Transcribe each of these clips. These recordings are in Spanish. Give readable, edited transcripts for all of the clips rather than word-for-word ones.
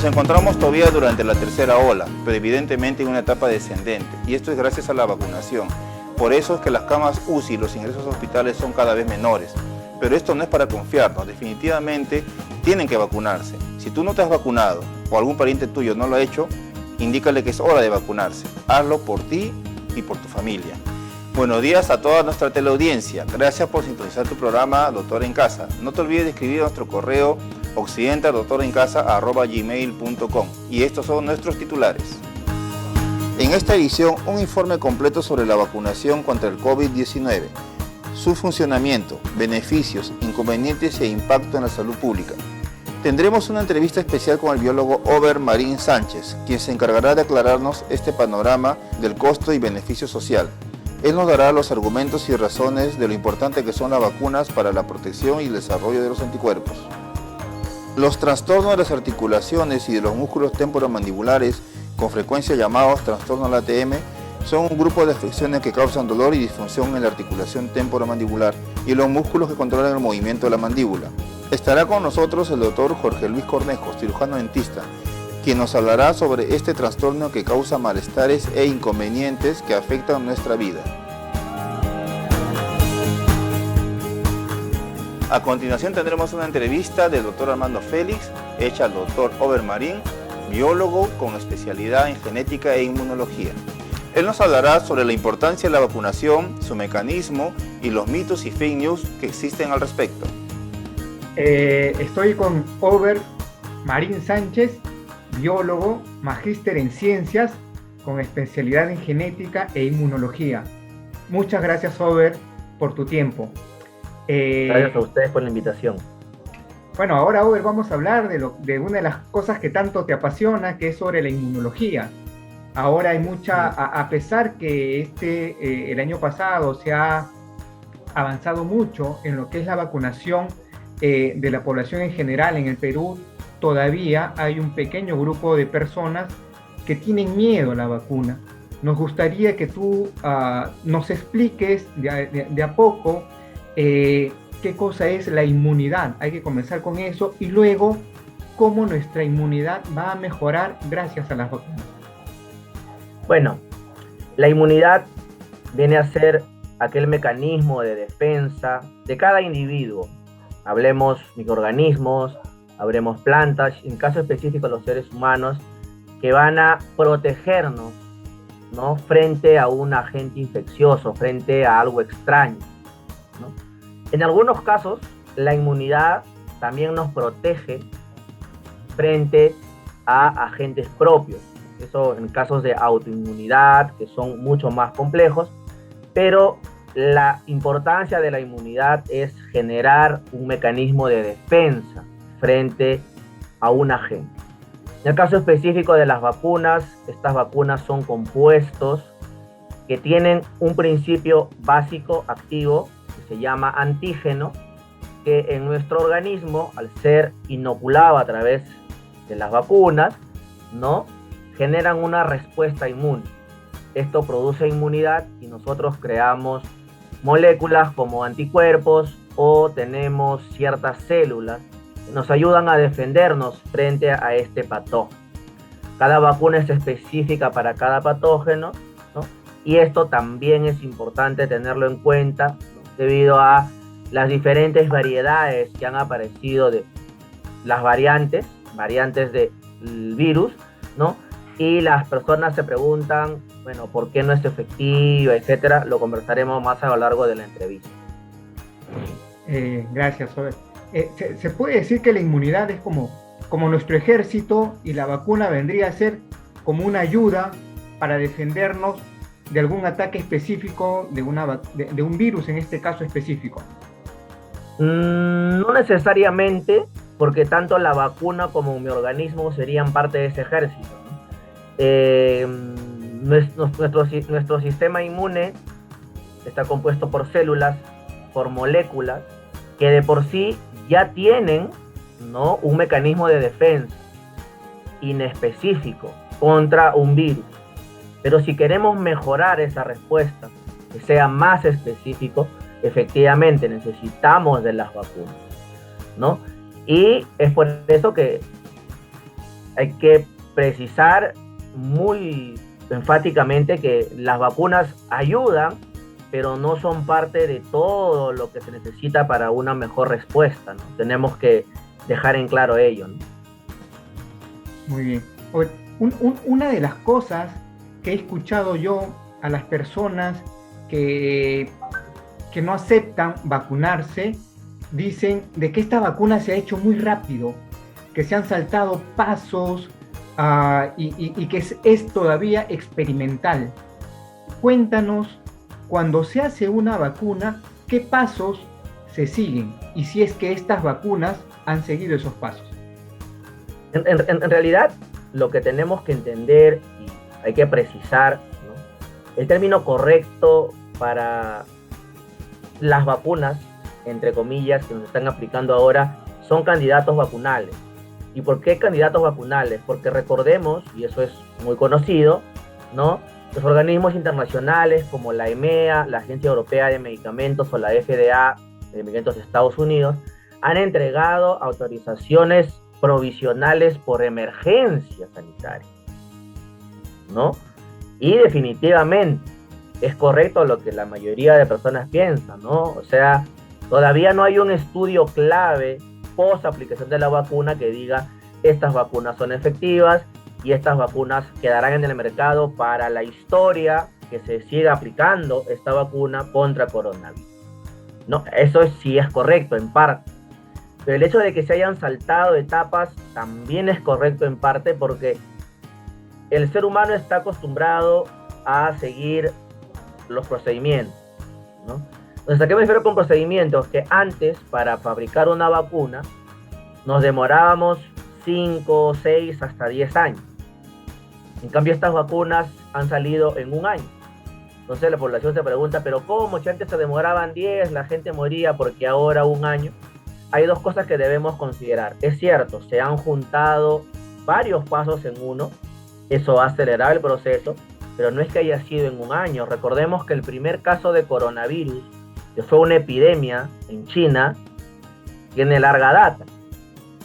Nos encontramos todavía durante la tercera ola, pero evidentemente en una etapa descendente, y esto es gracias a la vacunación. Por eso es que las camas UCI y los ingresos a hospitales son cada vez menores. Pero esto no es para confiarnos, definitivamente tienen que vacunarse. Si tú no te has vacunado o algún pariente tuyo no lo ha hecho, indícale que es hora de vacunarse. Hazlo por ti y por tu familia. Buenos días a toda nuestra teleaudiencia. Gracias por sintonizar tu programa Doctor en Casa. No te olvides de escribir a nuestro correo occidentaldoctorencasa@gmail.com. Y estos son nuestros titulares. En esta edición, un informe completo sobre la vacunación contra el COVID-19, su funcionamiento, beneficios, inconvenientes e impacto en la salud pública. Tendremos una entrevista especial con el biólogo Over Marín Sánchez, quien se encargará de aclararnos este panorama del costo y beneficio social. Él nos dará los argumentos y razones de lo importante que son las vacunas para la protección y el desarrollo de los anticuerpos. Los trastornos de las articulaciones y de los músculos temporomandibulares, con frecuencia llamados trastornos de la ATM, son un grupo de afecciones que causan dolor y disfunción en la articulación temporomandibular y en los músculos que controlan el movimiento de la mandíbula. Estará con nosotros el doctor Jorge Luis Cornejo, cirujano dentista, quien nos hablará sobre este trastorno que causa malestares e inconvenientes que afectan nuestra vida. A continuación tendremos una entrevista del doctor Armando Félix, hecha al doctor Over Marín, biólogo con especialidad en genética e inmunología. Él nos hablará sobre la importancia de la vacunación, su mecanismo y los mitos y fake news que existen al respecto. Estoy con Over Marín Sánchez, biólogo, magíster en ciencias, con especialidad en genética e inmunología. Muchas gracias, Over, por tu tiempo. Gracias a ustedes por la invitación. Bueno, ahora, Over, vamos a hablar de una de las cosas que tanto te apasiona, que es sobre la inmunología. Ahora hay mucha, a pesar que el año pasado se ha avanzado mucho en lo que es la vacunación de la población en general en el Perú, todavía hay un pequeño grupo de personas que tienen miedo a la vacuna. Nos gustaría que tú nos expliques de a poco qué cosa es la inmunidad. Hay que comenzar con eso y luego cómo nuestra inmunidad va a mejorar gracias a las vacunas. Bueno, la inmunidad viene a ser aquel mecanismo de defensa de cada individuo. Hablemos microorganismos, hablemos plantas, en caso específico los seres humanos, que van a protegernos, ¿no?, frente a un agente infeccioso, frente a algo extraño, ¿no? En algunos casos, la inmunidad también nos protege frente a agentes propios. Eso en casos de autoinmunidad, que son mucho más complejos, pero la importancia de la inmunidad es generar un mecanismo de defensa frente a un agente. En el caso específico de las vacunas, estas vacunas son compuestos que tienen un principio básico activo que se llama antígeno, que en nuestro organismo, al ser inoculado a través de las vacunas, ¿no?, generan una respuesta inmune. Esto produce inmunidad y nosotros creamos moléculas como anticuerpos o tenemos ciertas células que nos ayudan a defendernos frente a este patógeno. Cada vacuna es específica para cada patógeno, ¿no? Y esto también es importante tenerlo en cuenta, ¿no?, debido a las diferentes variedades que han aparecido de las variantes del virus, ¿no? Y las personas se preguntan, bueno, ¿por qué no es efectiva, etcétera? Lo conversaremos más a lo largo de la entrevista. Gracias, Robert. ¿Se puede decir que la inmunidad es como nuestro ejército y la vacuna vendría a ser como una ayuda para defendernos de algún ataque específico, de un virus en este caso específico? No necesariamente, porque tanto la vacuna como mi organismo serían parte de ese ejército, ¿no? Nuestro sistema inmune está compuesto por células, por moléculas, que de por sí ya tienen, ¿no?, un mecanismo de defensa inespecífico contra un virus. Pero si queremos mejorar esa respuesta, que sea más específico, efectivamente necesitamos de las vacunas, ¿no? Y es por eso que hay que precisar muy enfáticamente que las vacunas ayudan, pero no son parte de todo lo que se necesita para una mejor respuesta, ¿no? Tenemos que dejar en claro ello, ¿no? Muy bien. Una de las cosas que he escuchado yo a las personas que no aceptan vacunarse, dicen de que esta vacuna se ha hecho muy rápido, que se han saltado pasos y que es todavía experimental. Cuéntanos, cuando se hace una vacuna, ¿qué pasos se siguen? Y si es que estas vacunas han seguido esos pasos. En realidad, lo que tenemos que entender y hay que precisar, ¿no? El término correcto para las vacunas, entre comillas, que nos están aplicando ahora, son candidatos vacunales. ¿Y por qué candidatos vacunales? Porque recordemos, y eso es muy conocido, ¿no? Los organismos internacionales como la EMEA, la Agencia Europea de Medicamentos, o la FDA de Medicamentos de Estados Unidos, han entregado autorizaciones provisionales por emergencia sanitaria, ¿no? Y definitivamente es correcto lo que la mayoría de personas piensan, ¿no? O sea, todavía no hay un estudio clave post aplicación de la vacuna que diga estas vacunas son efectivas y estas vacunas quedarán en el mercado para la historia que se siga aplicando esta vacuna contra coronavirus. No, eso sí es correcto en parte. Pero el hecho de que se hayan saltado etapas también es correcto en parte porque el ser humano está acostumbrado a seguir los procedimientos, ¿no? Entonces, ¿a qué me refiero con procedimientos? Que antes, para fabricar una vacuna, nos demorábamos 5, 6, hasta 10 años. En cambio, estas vacunas han salido en un año. Entonces la población se pregunta, ¿pero cómo? Si antes se demoraban 10, la gente moría, porque ahora un año. Hay dos cosas que debemos considerar. Es cierto, se han juntado varios pasos en uno, eso ha acelerado el proceso, pero no es que haya sido en un año. Recordemos que el primer caso de coronavirus, que fue una epidemia en China, tiene larga data,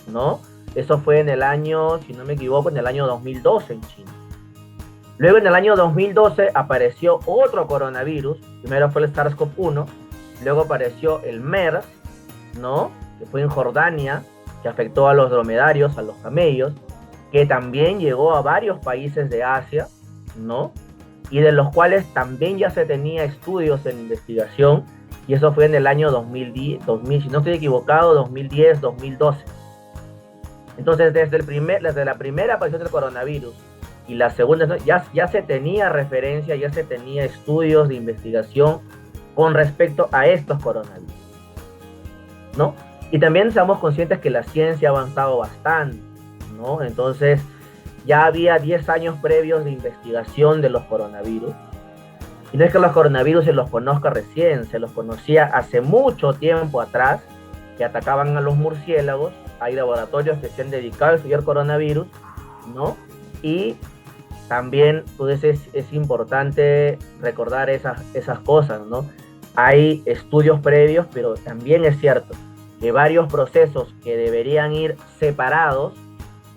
¿no? Eso fue en el año, si no me equivoco, en el año 2012 en China. Luego en el año 2012 apareció otro coronavirus, primero fue el SARS-CoV-1, luego apareció el MERS, ¿no? Que fue en Jordania, que afectó a los dromedarios, a los camellos, que también llegó a varios países de Asia, ¿no? Y de los cuales también ya se tenía estudios en investigación, y eso fue en el año 2010, si no estoy equivocado, 2010, 2012. Entonces, desde la primera aparición del coronavirus y la segunda, ya se tenía referencia, ya se tenía estudios de investigación con respecto a estos coronavirus, ¿no? Y también seamos conscientes que la ciencia ha avanzado bastante, ¿no? Entonces, ya había 10 años previos de investigación de los coronavirus. Y no es que los coronavirus se los conozca recién, se los conocía hace mucho tiempo atrás, que atacaban a los murciélagos. Hay laboratorios que se han dedicado a estudiar coronavirus, ¿no? Y también, pues, es importante recordar esas cosas, ¿no? Hay estudios previos, pero también es cierto que varios procesos que deberían ir separados,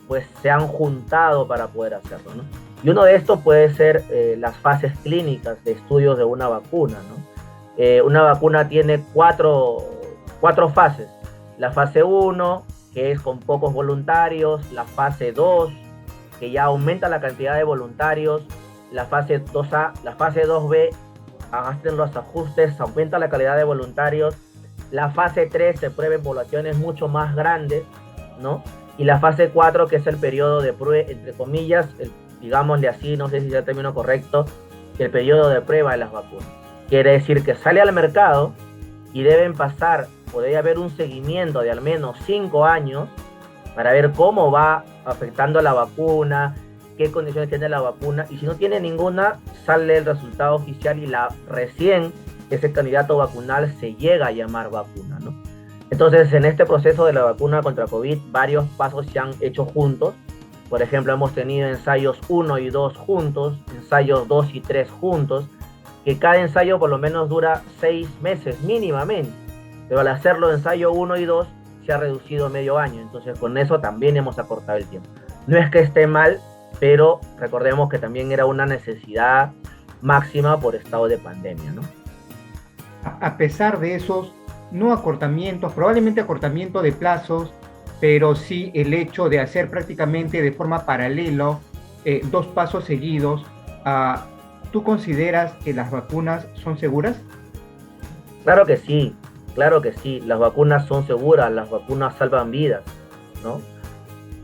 pues se han juntado para poder hacerlo, ¿no? Y uno de estos puede ser las fases clínicas de estudios de una vacuna, ¿no? Una vacuna tiene cuatro fases. La fase 1, que es con pocos voluntarios, la fase 2, que ya aumenta la cantidad de voluntarios, la fase 2A, la fase 2B, hacen los ajustes, aumenta la calidad de voluntarios, la fase 3 se prueba en poblaciones mucho más grandes, ¿no? Y la fase 4, que es el periodo de prueba, entre comillas, digámosle así, no sé si es el término correcto, el periodo de prueba de las vacunas. Quiere decir que sale al mercado y deben pasar, podría haber un seguimiento de al menos 5 años para ver cómo va afectando la vacuna, qué condiciones tiene la vacuna, y si no tiene ninguna, sale el resultado oficial y recién ese candidato vacunal se llega a llamar vacuna, ¿no? Entonces, en este proceso de la vacuna contra COVID, varios pasos se han hecho juntos. Por ejemplo, hemos tenido ensayos 1 y 2 juntos, ensayos 2 y 3 juntos, que cada ensayo por lo menos dura 6 meses mínimamente, pero al hacerlo ensayo 1 y 2 se ha reducido medio año, entonces con eso también hemos acortado el tiempo. No es que esté mal, pero recordemos que también era una necesidad máxima por estado de pandemia, ¿no? A pesar de esos no acortamientos, probablemente acortamiento de plazos, pero sí el hecho de hacer prácticamente de forma paralela dos pasos seguidos, ¿tú consideras que las vacunas son seguras? Claro que sí, claro que sí. Las vacunas son seguras, las vacunas salvan vidas, ¿no?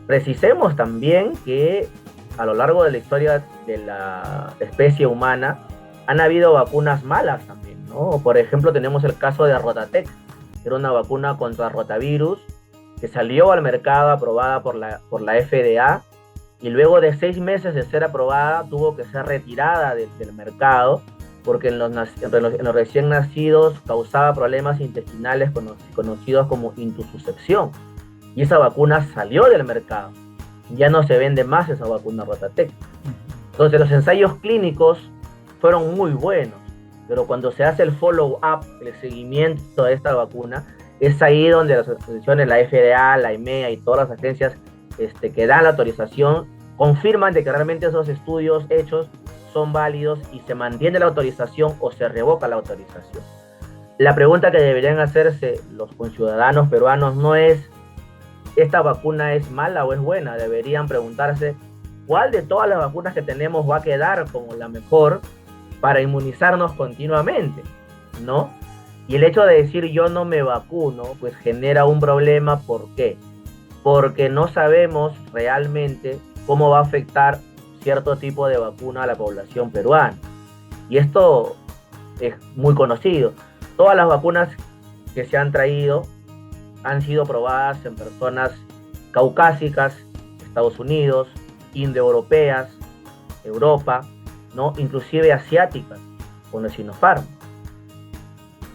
Precisemos también que a lo largo de la historia de la especie humana han habido vacunas malas también, ¿no? Por ejemplo, tenemos el caso de Rotatec, que era una vacuna contra rotavirus que salió al mercado aprobada por la FDA y luego de 6 meses de ser aprobada tuvo que ser retirada del mercado porque en los recién nacidos causaba problemas intestinales conocidos como intususcepción. Y esa vacuna salió del mercado. Ya no se vende más esa vacuna Rotatec. Entonces los ensayos clínicos fueron muy buenos, pero cuando se hace el follow-up, el seguimiento de esta vacuna, es ahí donde las instituciones, la FDA, la EMEA y todas las agencias que dan la autorización, confirman de que realmente esos estudios hechos son válidos y se mantiene la autorización o se revoca la autorización. La pregunta que deberían hacerse los conciudadanos peruanos no es ¿esta vacuna es mala o es buena? Deberían preguntarse ¿cuál de todas las vacunas que tenemos va a quedar como la mejor para inmunizarnos continuamente? ¿No? Y el hecho de decir yo no me vacuno, pues genera un problema. ¿Por qué? Porque no sabemos realmente cómo va a afectar cierto tipo de vacuna a la población peruana. Y esto es muy conocido. Todas las vacunas que se han traído han sido probadas en personas caucásicas, Estados Unidos, indoeuropeas, Europa, ¿no? Inclusive asiáticas, con el Sinopharm.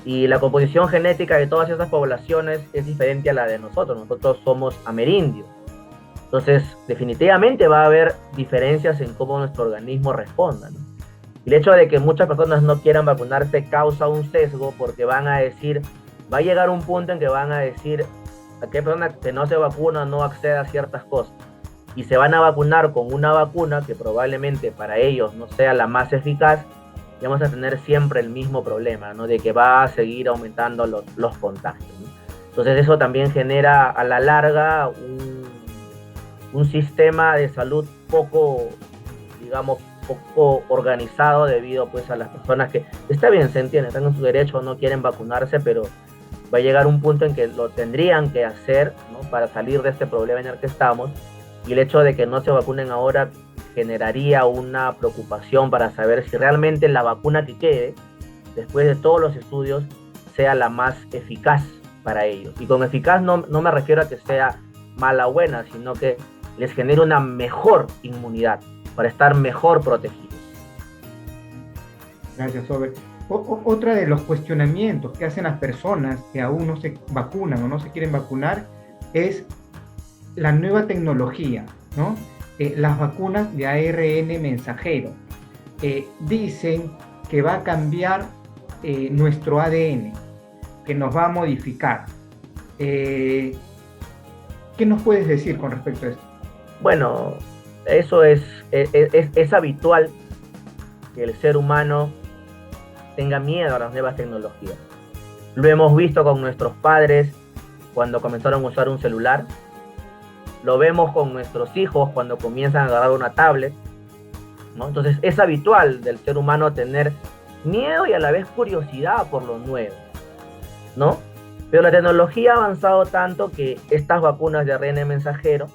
Y la composición genética de todas esas poblaciones es diferente a la de nosotros. Nosotros somos amerindios. Entonces, definitivamente va a haber diferencias en cómo nuestro organismo responda, ¿no? Y el hecho de que muchas personas no quieran vacunarse causa un sesgo porque van a decir, va a llegar un punto en que van a decir, aquella persona que no se vacuna no accede a ciertas cosas. Y se van a vacunar con una vacuna que probablemente para ellos no sea la más eficaz, y vamos a tener siempre el mismo problema, ¿no? De que va a seguir aumentando los contagios, ¿no? Entonces eso también genera a la larga un sistema de salud poco, digamos, poco organizado debido pues a las personas que, está bien, se entiende, están en su derecho, no quieren vacunarse, pero va a llegar un punto en que lo tendrían que hacer, ¿no? Para salir de este problema en el que estamos, y el hecho de que no se vacunen ahora generaría una preocupación para saber si realmente la vacuna que quede, después de todos los estudios, sea la más eficaz para ellos. Y con eficaz no me refiero a que sea mala o buena, sino que les genere una mejor inmunidad para estar mejor protegidos. Gracias, Over. Otra de los cuestionamientos que hacen las personas que aún no se vacunan o no se quieren vacunar es la nueva tecnología, ¿no? Las vacunas de ARN mensajero. Dicen que va a cambiar nuestro ADN, que nos va a modificar. ¿Qué nos puedes decir con respecto a esto? Bueno, eso es habitual que el ser humano tenga miedo a las nuevas tecnologías. Lo hemos visto con nuestros padres cuando comenzaron a usar un celular. Lo vemos con nuestros hijos cuando comienzan a agarrar una tablet, ¿no? Entonces es habitual del ser humano tener miedo y a la vez curiosidad por lo nuevo, ¿no? Pero la tecnología ha avanzado tanto que estas vacunas de ARN mensajero,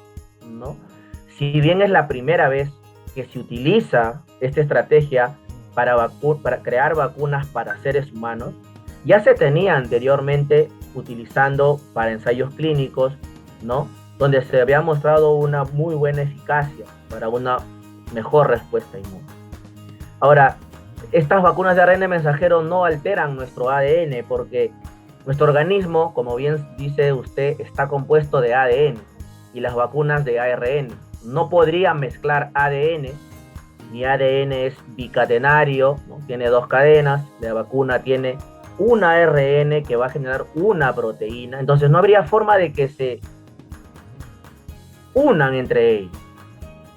¿no? Si bien es la primera vez que se utiliza esta estrategia para crear vacunas para seres humanos, ya se tenía anteriormente utilizando para ensayos clínicos, ¿no? Donde se había mostrado una muy buena eficacia para una mejor respuesta inmune. Ahora, estas vacunas de ARN mensajero no alteran nuestro ADN porque nuestro organismo, como bien dice usted, está compuesto de ADN y las vacunas de ARN. No podrían mezclar ADN, mi ADN es bicatenario, ¿no? Tiene 2 cadenas, la vacuna tiene una ARN que va a generar una proteína, entonces no habría forma de que se unan entre ellos.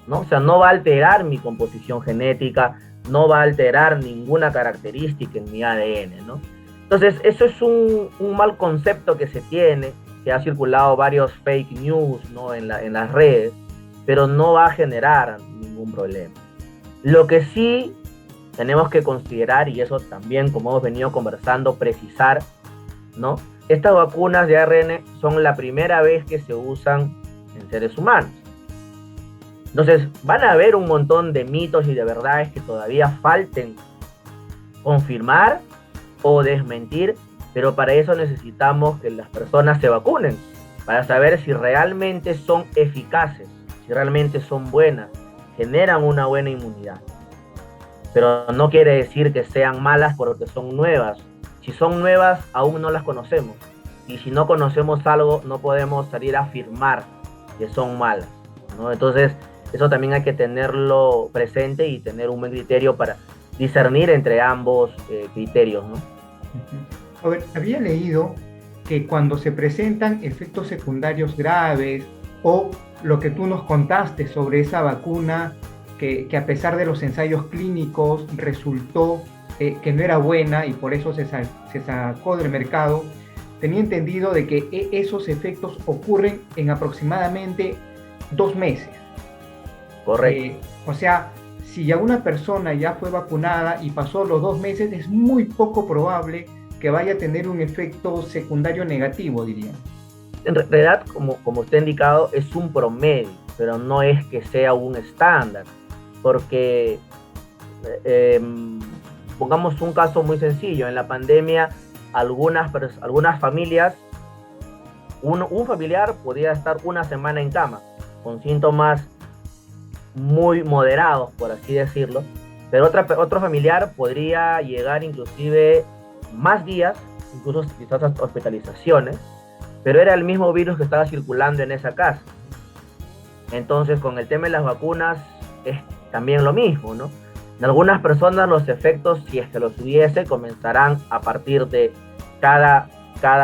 ¿no? O sea, no va a alterar mi composición genética, no va a alterar ninguna característica en mi ADN, ¿no? Entonces, eso es un mal concepto que se tiene, que ha circulado varios fake news, ¿no? en las redes, pero no va a generar ningún problema. Lo que sí tenemos que considerar, y eso también, como hemos venido conversando, precisar, ¿no? Estas vacunas de ARN son la primera vez que se usan en seres humanos. Entonces, van a haber un montón de mitos y de verdades que todavía falten confirmar o desmentir, pero para eso necesitamos que las personas se vacunen, para saber si realmente son eficaces, si realmente son buenas, generan una buena inmunidad. Pero no quiere decir que sean malas porque son nuevas. Si son nuevas, aún no las conocemos. Y si no conocemos algo, no podemos salir a afirmar que son malas, ¿no? Entonces, eso también hay que tenerlo presente y tener un buen criterio para discernir entre ambos criterios, ¿no? A ver, había leído que cuando se presentan efectos secundarios graves o lo que tú nos contaste sobre esa vacuna que a pesar de los ensayos clínicos resultó que no era buena y por eso se sacó del mercado, tenía entendido de que esos efectos ocurren en aproximadamente 2 meses. Correcto. O sea, si ya una persona ya fue vacunada y pasó los 2 meses, es muy poco probable que vaya a tener un efecto secundario negativo, diría. En realidad, como usted ha indicado, es un promedio, pero no es que sea un estándar, porque pongamos un caso muy sencillo. En la pandemia, algunas familias, un familiar podía estar una semana en cama, con síntomas muy moderados, por así decirlo, pero otro familiar podría llegar inclusive más días, incluso quizás hospitalizaciones, pero era el mismo virus que estaba circulando en esa casa. Entonces, con el tema de las vacunas es también lo mismo, ¿no? En algunas personas los efectos, si es que los hubiese, comenzarán a partir de cada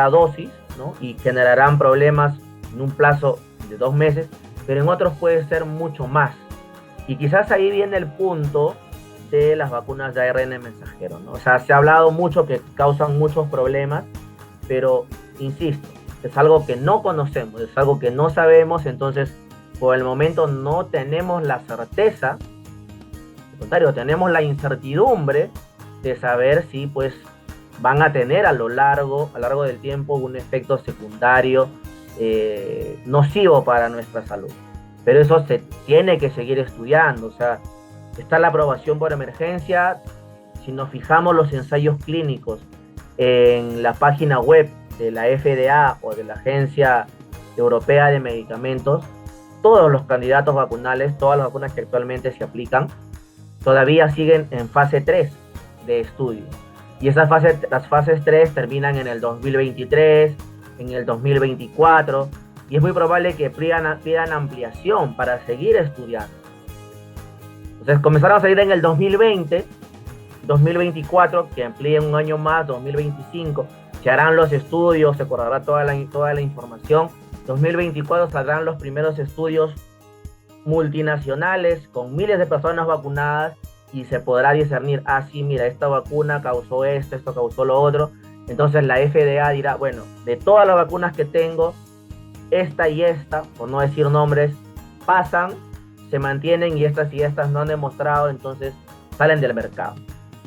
dosis, ¿no? Y generarán problemas en un plazo de 2 meses, pero en otros puede ser mucho más. Y quizás ahí viene el punto de las vacunas de ARN mensajero, ¿no? O sea, se ha hablado mucho que causan muchos problemas, pero insisto, es algo que no conocemos, es algo que no sabemos, entonces por el momento no tenemos la certeza, al contrario, tenemos la incertidumbre de saber si pues van a tener a lo largo del tiempo un efecto secundario nocivo para nuestra salud. Pero eso se tiene que seguir estudiando, o sea, está la aprobación por emergencia. Si nos fijamos los ensayos clínicos en la página web de la FDA o de la Agencia Europea de Medicamentos, todos los candidatos vacunales, todas las vacunas que actualmente se aplican, todavía siguen en fase 3 de estudio. Y las fases 3 terminan en el 2023, en el 2024, y es muy probable que pidan ampliación para seguir estudiando. Entonces comenzaron a salir en el 2020, 2024, que amplíen un año más, 2025, se harán los estudios, se correrá toda la información. 2024 saldrán los primeros estudios multinacionales con miles de personas vacunadas y se podrá discernir, sí, mira, esta vacuna causó esto causó lo otro. Entonces la FDA dirá, bueno, de todas las vacunas que tengo, esta y esta, por no decir nombres, pasan, se mantienen y estas no han demostrado, entonces salen del mercado.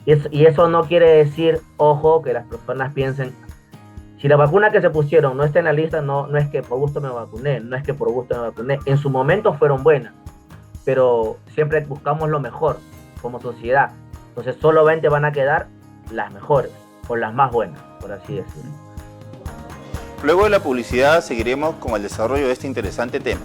Y eso no quiere decir, ojo, que las personas piensen, si la vacuna que se pusieron no está en la lista, no es que por gusto me vacuné, en su momento fueron buenas, pero siempre buscamos lo mejor como sociedad, entonces solamente van a quedar las mejores o las más buenas, por así decirlo. Luego de la publicidad seguiremos con el desarrollo de este interesante tema.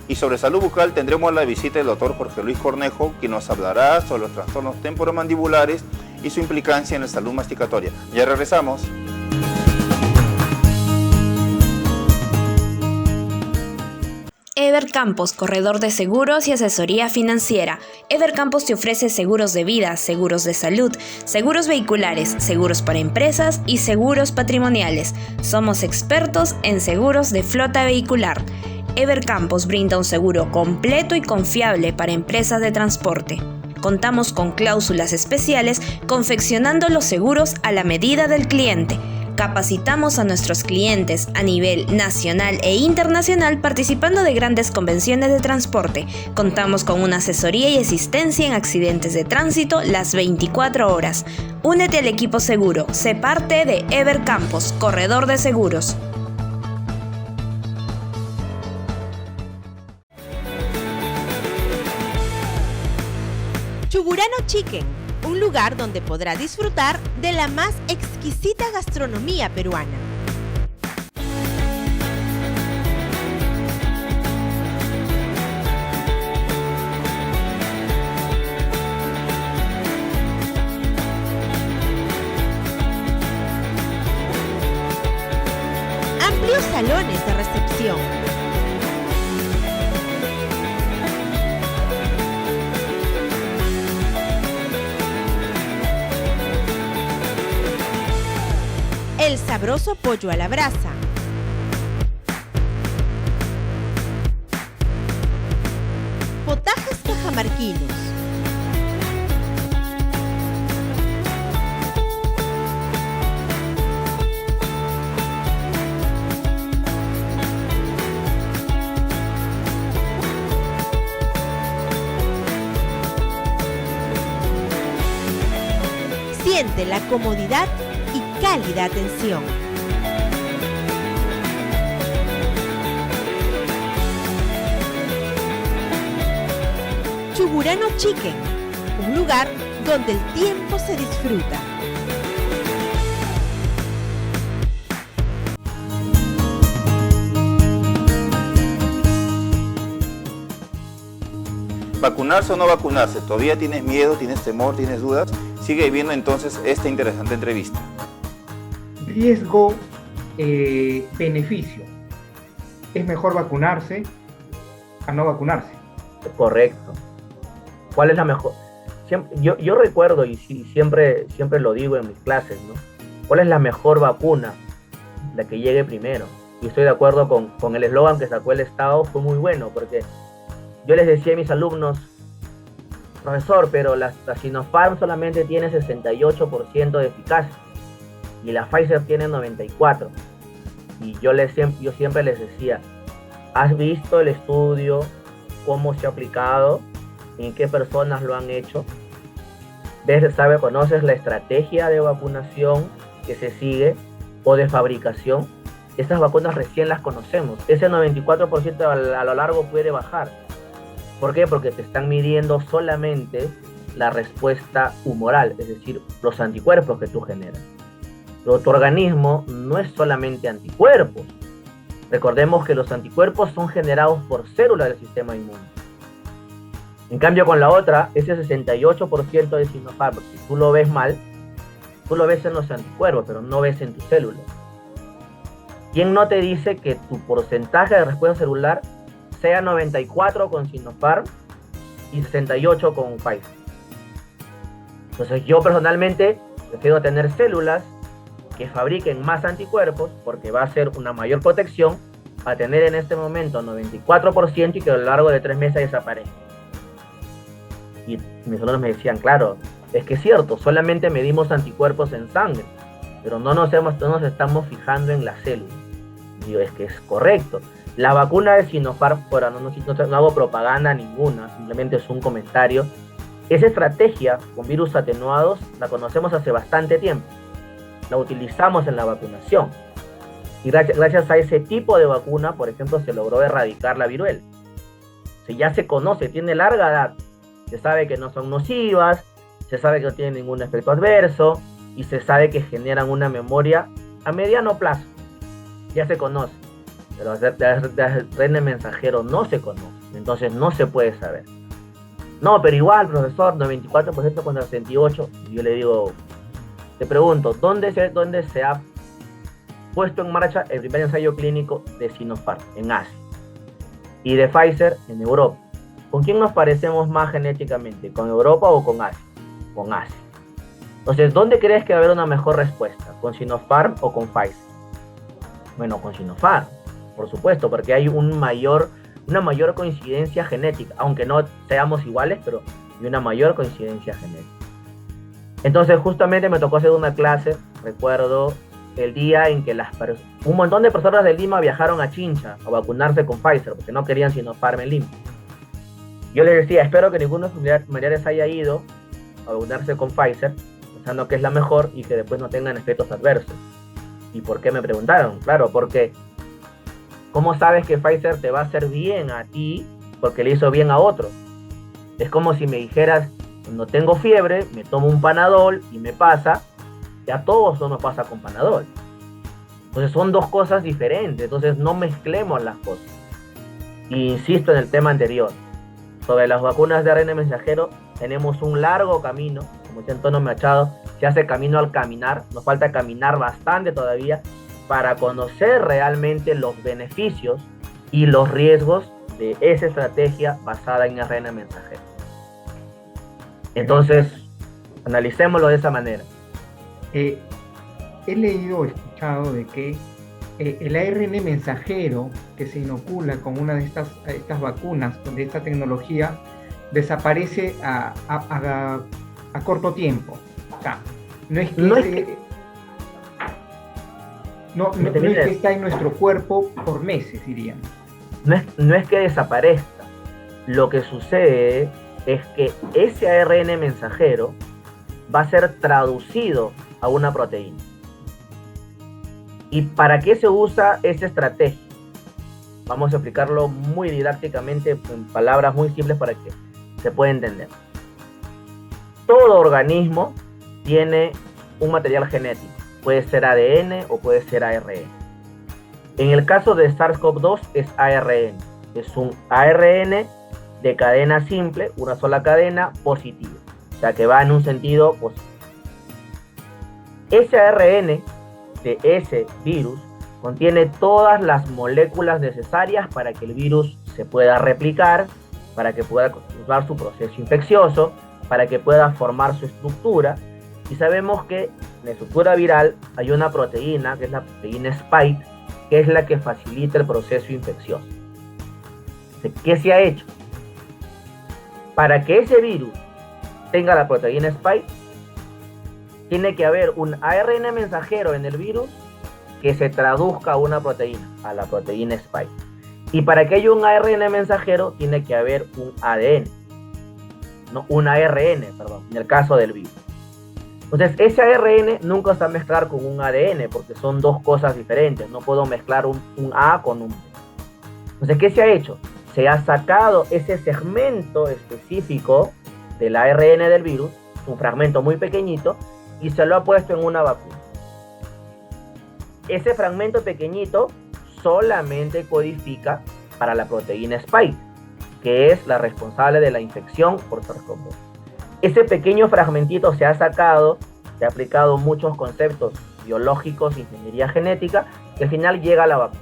Y sobre salud bucal tendremos la visita del doctor Jorge Luis Cornejo, quien nos hablará sobre los trastornos temporomandibulares y su implicancia en la salud masticatoria. Ya regresamos. Evercampos, corredor de seguros y asesoría financiera. Evercampos te ofrece seguros de vida, seguros de salud, seguros vehiculares, seguros para empresas y seguros patrimoniales. Somos expertos en seguros de flota vehicular. Evercampos brinda un seguro completo y confiable para empresas de transporte. Contamos con cláusulas especiales confeccionando los seguros a la medida del cliente. Capacitamos a nuestros clientes a nivel nacional e internacional participando de grandes convenciones de transporte. Contamos con una asesoría y asistencia en accidentes de tránsito las 24 horas. Únete al equipo seguro. Sé parte de Evercampos, corredor de seguros. Chuburano Chicken, un lugar donde podrá disfrutar de la más exquisita gastronomía peruana. Amplios salones de recepción. El sabroso pollo a la brasa. Potajes cajamarquinos. Siente la comodidad y cálida atención. Chuburano Chicken, un lugar donde el tiempo se disfruta. ¿Vacunarse o no vacunarse? ¿Todavía tienes miedo, tienes temor, tienes dudas? Sigue viendo entonces esta interesante entrevista. Riesgo, beneficio. Es mejor vacunarse a no vacunarse. Correcto. ¿Cuál es la mejor? Yo recuerdo, y siempre lo digo en mis clases, ¿no? ¿Cuál es la mejor vacuna? La que llegue primero. Y estoy de acuerdo con el eslogan que sacó el Estado, fue muy bueno, porque yo les decía a mis alumnos, profesor, pero la Sinopharm solamente tiene 68% de eficacia y la Pfizer tiene 94%. Y yo siempre les decía, ¿has visto el estudio? ¿Cómo se ha aplicado? ¿En qué personas lo han hecho? ¿Conoces la estrategia de vacunación que se sigue o de fabricación? Estas vacunas recién las conocemos. Ese 94% a lo largo puede bajar. ¿Por qué? Porque te están midiendo solamente la respuesta humoral, es decir, los anticuerpos que tú generas. Pero tu organismo no es solamente anticuerpos. Recordemos que los anticuerpos son generados por células del sistema inmune. En cambio, con la otra, ese 68% de Sinopharm, si tú lo ves mal, tú lo ves en los anticuerpos, pero no ves en tus células. ¿Quién no te dice que tu porcentaje de respuesta celular sea 94 con Sinopharm y 68 con Pfizer? Entonces yo personalmente prefiero tener células que fabriquen más anticuerpos porque va a ser una mayor protección a tener en este momento 94% y que a lo largo de 3 meses desaparezca. Y mis alumnos me decían, claro, es que es cierto, solamente medimos anticuerpos en sangre, pero no nos estamos fijando en las células. Y digo, es que es correcto. La vacuna de Sinopharm, no hago propaganda ninguna, simplemente es un comentario. Esa estrategia con virus atenuados la conocemos hace bastante tiempo. La utilizamos en la vacunación. Y gracias a ese tipo de vacuna, por ejemplo, se logró erradicar la viruela. Si ya se conoce, tiene larga edad, se sabe que no son nocivas, se sabe que no tienen ningún efecto adverso y se sabe que generan una memoria a mediano plazo. Ya se conoce. Pero el ARN mensajero no se conoce, entonces no se puede saber. No, pero igual, profesor, 94% contra 68%. Yo le digo, te pregunto, ¿dónde se ha puesto en marcha el primer ensayo clínico de Sinopharm? En Asia. Y de Pfizer en Europa. ¿Con quién nos parecemos más genéticamente? ¿Con Europa o con Asia? Con Asia. Entonces, ¿dónde crees que va a haber una mejor respuesta? ¿Con Sinopharm o con Pfizer? Bueno, con Sinopharm. por supuesto, porque hay una mayor coincidencia genética, aunque no seamos iguales, pero hay una mayor coincidencia genética. Entonces justamente me tocó hacer una clase, recuerdo el día en que un montón de personas de Lima viajaron a Chincha a vacunarse con Pfizer, porque no querían Sinopharm en Lima. Yo les decía, espero que ninguno de sus familiares haya ido a vacunarse con Pfizer, pensando que es la mejor y que después no tengan efectos adversos. ¿Y por qué me preguntaron? Claro, porque ¿cómo sabes que Pfizer te va a hacer bien a ti porque le hizo bien a otro? Es como si me dijeras, cuando tengo fiebre, me tomo un Panadol y me pasa, y a todos no nos pasa con Panadol. Entonces son dos cosas diferentes, entonces no mezclemos las cosas. Y insisto en el tema anterior, sobre las vacunas de ARN mensajero tenemos un largo camino, como dice Antonio Machado, se hace camino al caminar, nos falta caminar bastante todavía para conocer realmente los beneficios y los riesgos de esa estrategia basada en ARN mensajero. Entonces, analicémoslo de esa manera. He leído o escuchado de que el ARN mensajero que se inocula con una de estas vacunas, de esta tecnología, desaparece a corto tiempo. O sea, no es que está en nuestro cuerpo por meses, diríamos. No es que desaparezca. Lo que sucede es que ese ARN mensajero va a ser traducido a una proteína. ¿Y para qué se usa esa estrategia? Vamos a explicarlo muy didácticamente en palabras muy simples para que se pueda entender. Todo organismo tiene un material genético. Puede ser ADN o puede ser ARN. En el caso de SARS-CoV-2 es ARN. Es un ARN de cadena simple, una sola cadena positiva. O sea que va en un sentido positivo. Ese ARN de ese virus contiene todas las moléculas necesarias para que el virus se pueda replicar, para que pueda continuar su proceso infeccioso, para que pueda formar su estructura. Y sabemos que en la estructura viral hay una proteína, que es la proteína Spike, que es la que facilita el proceso infeccioso. ¿Qué se ha hecho? Para que ese virus tenga la proteína Spike, tiene que haber un ARN mensajero en el virus que se traduzca a una proteína, a la proteína Spike. Y para que haya un ARN mensajero, tiene que haber un ADN. No, un ARN, perdón, en el caso del virus. Entonces, ese ARN nunca se va a mezclar con un ADN, porque son dos cosas diferentes. No puedo mezclar un A con un B. Entonces, ¿qué se ha hecho? Se ha sacado ese segmento específico del ARN del virus, un fragmento muy pequeñito, y se lo ha puesto en una vacuna. Ese fragmento pequeñito solamente codifica para la proteína Spike, que es la responsable de la infección por SARS-CoV-2. Ese pequeño fragmentito se ha sacado, se ha aplicado muchos conceptos biológicos, ingeniería genética, que al final llega a la vacuna.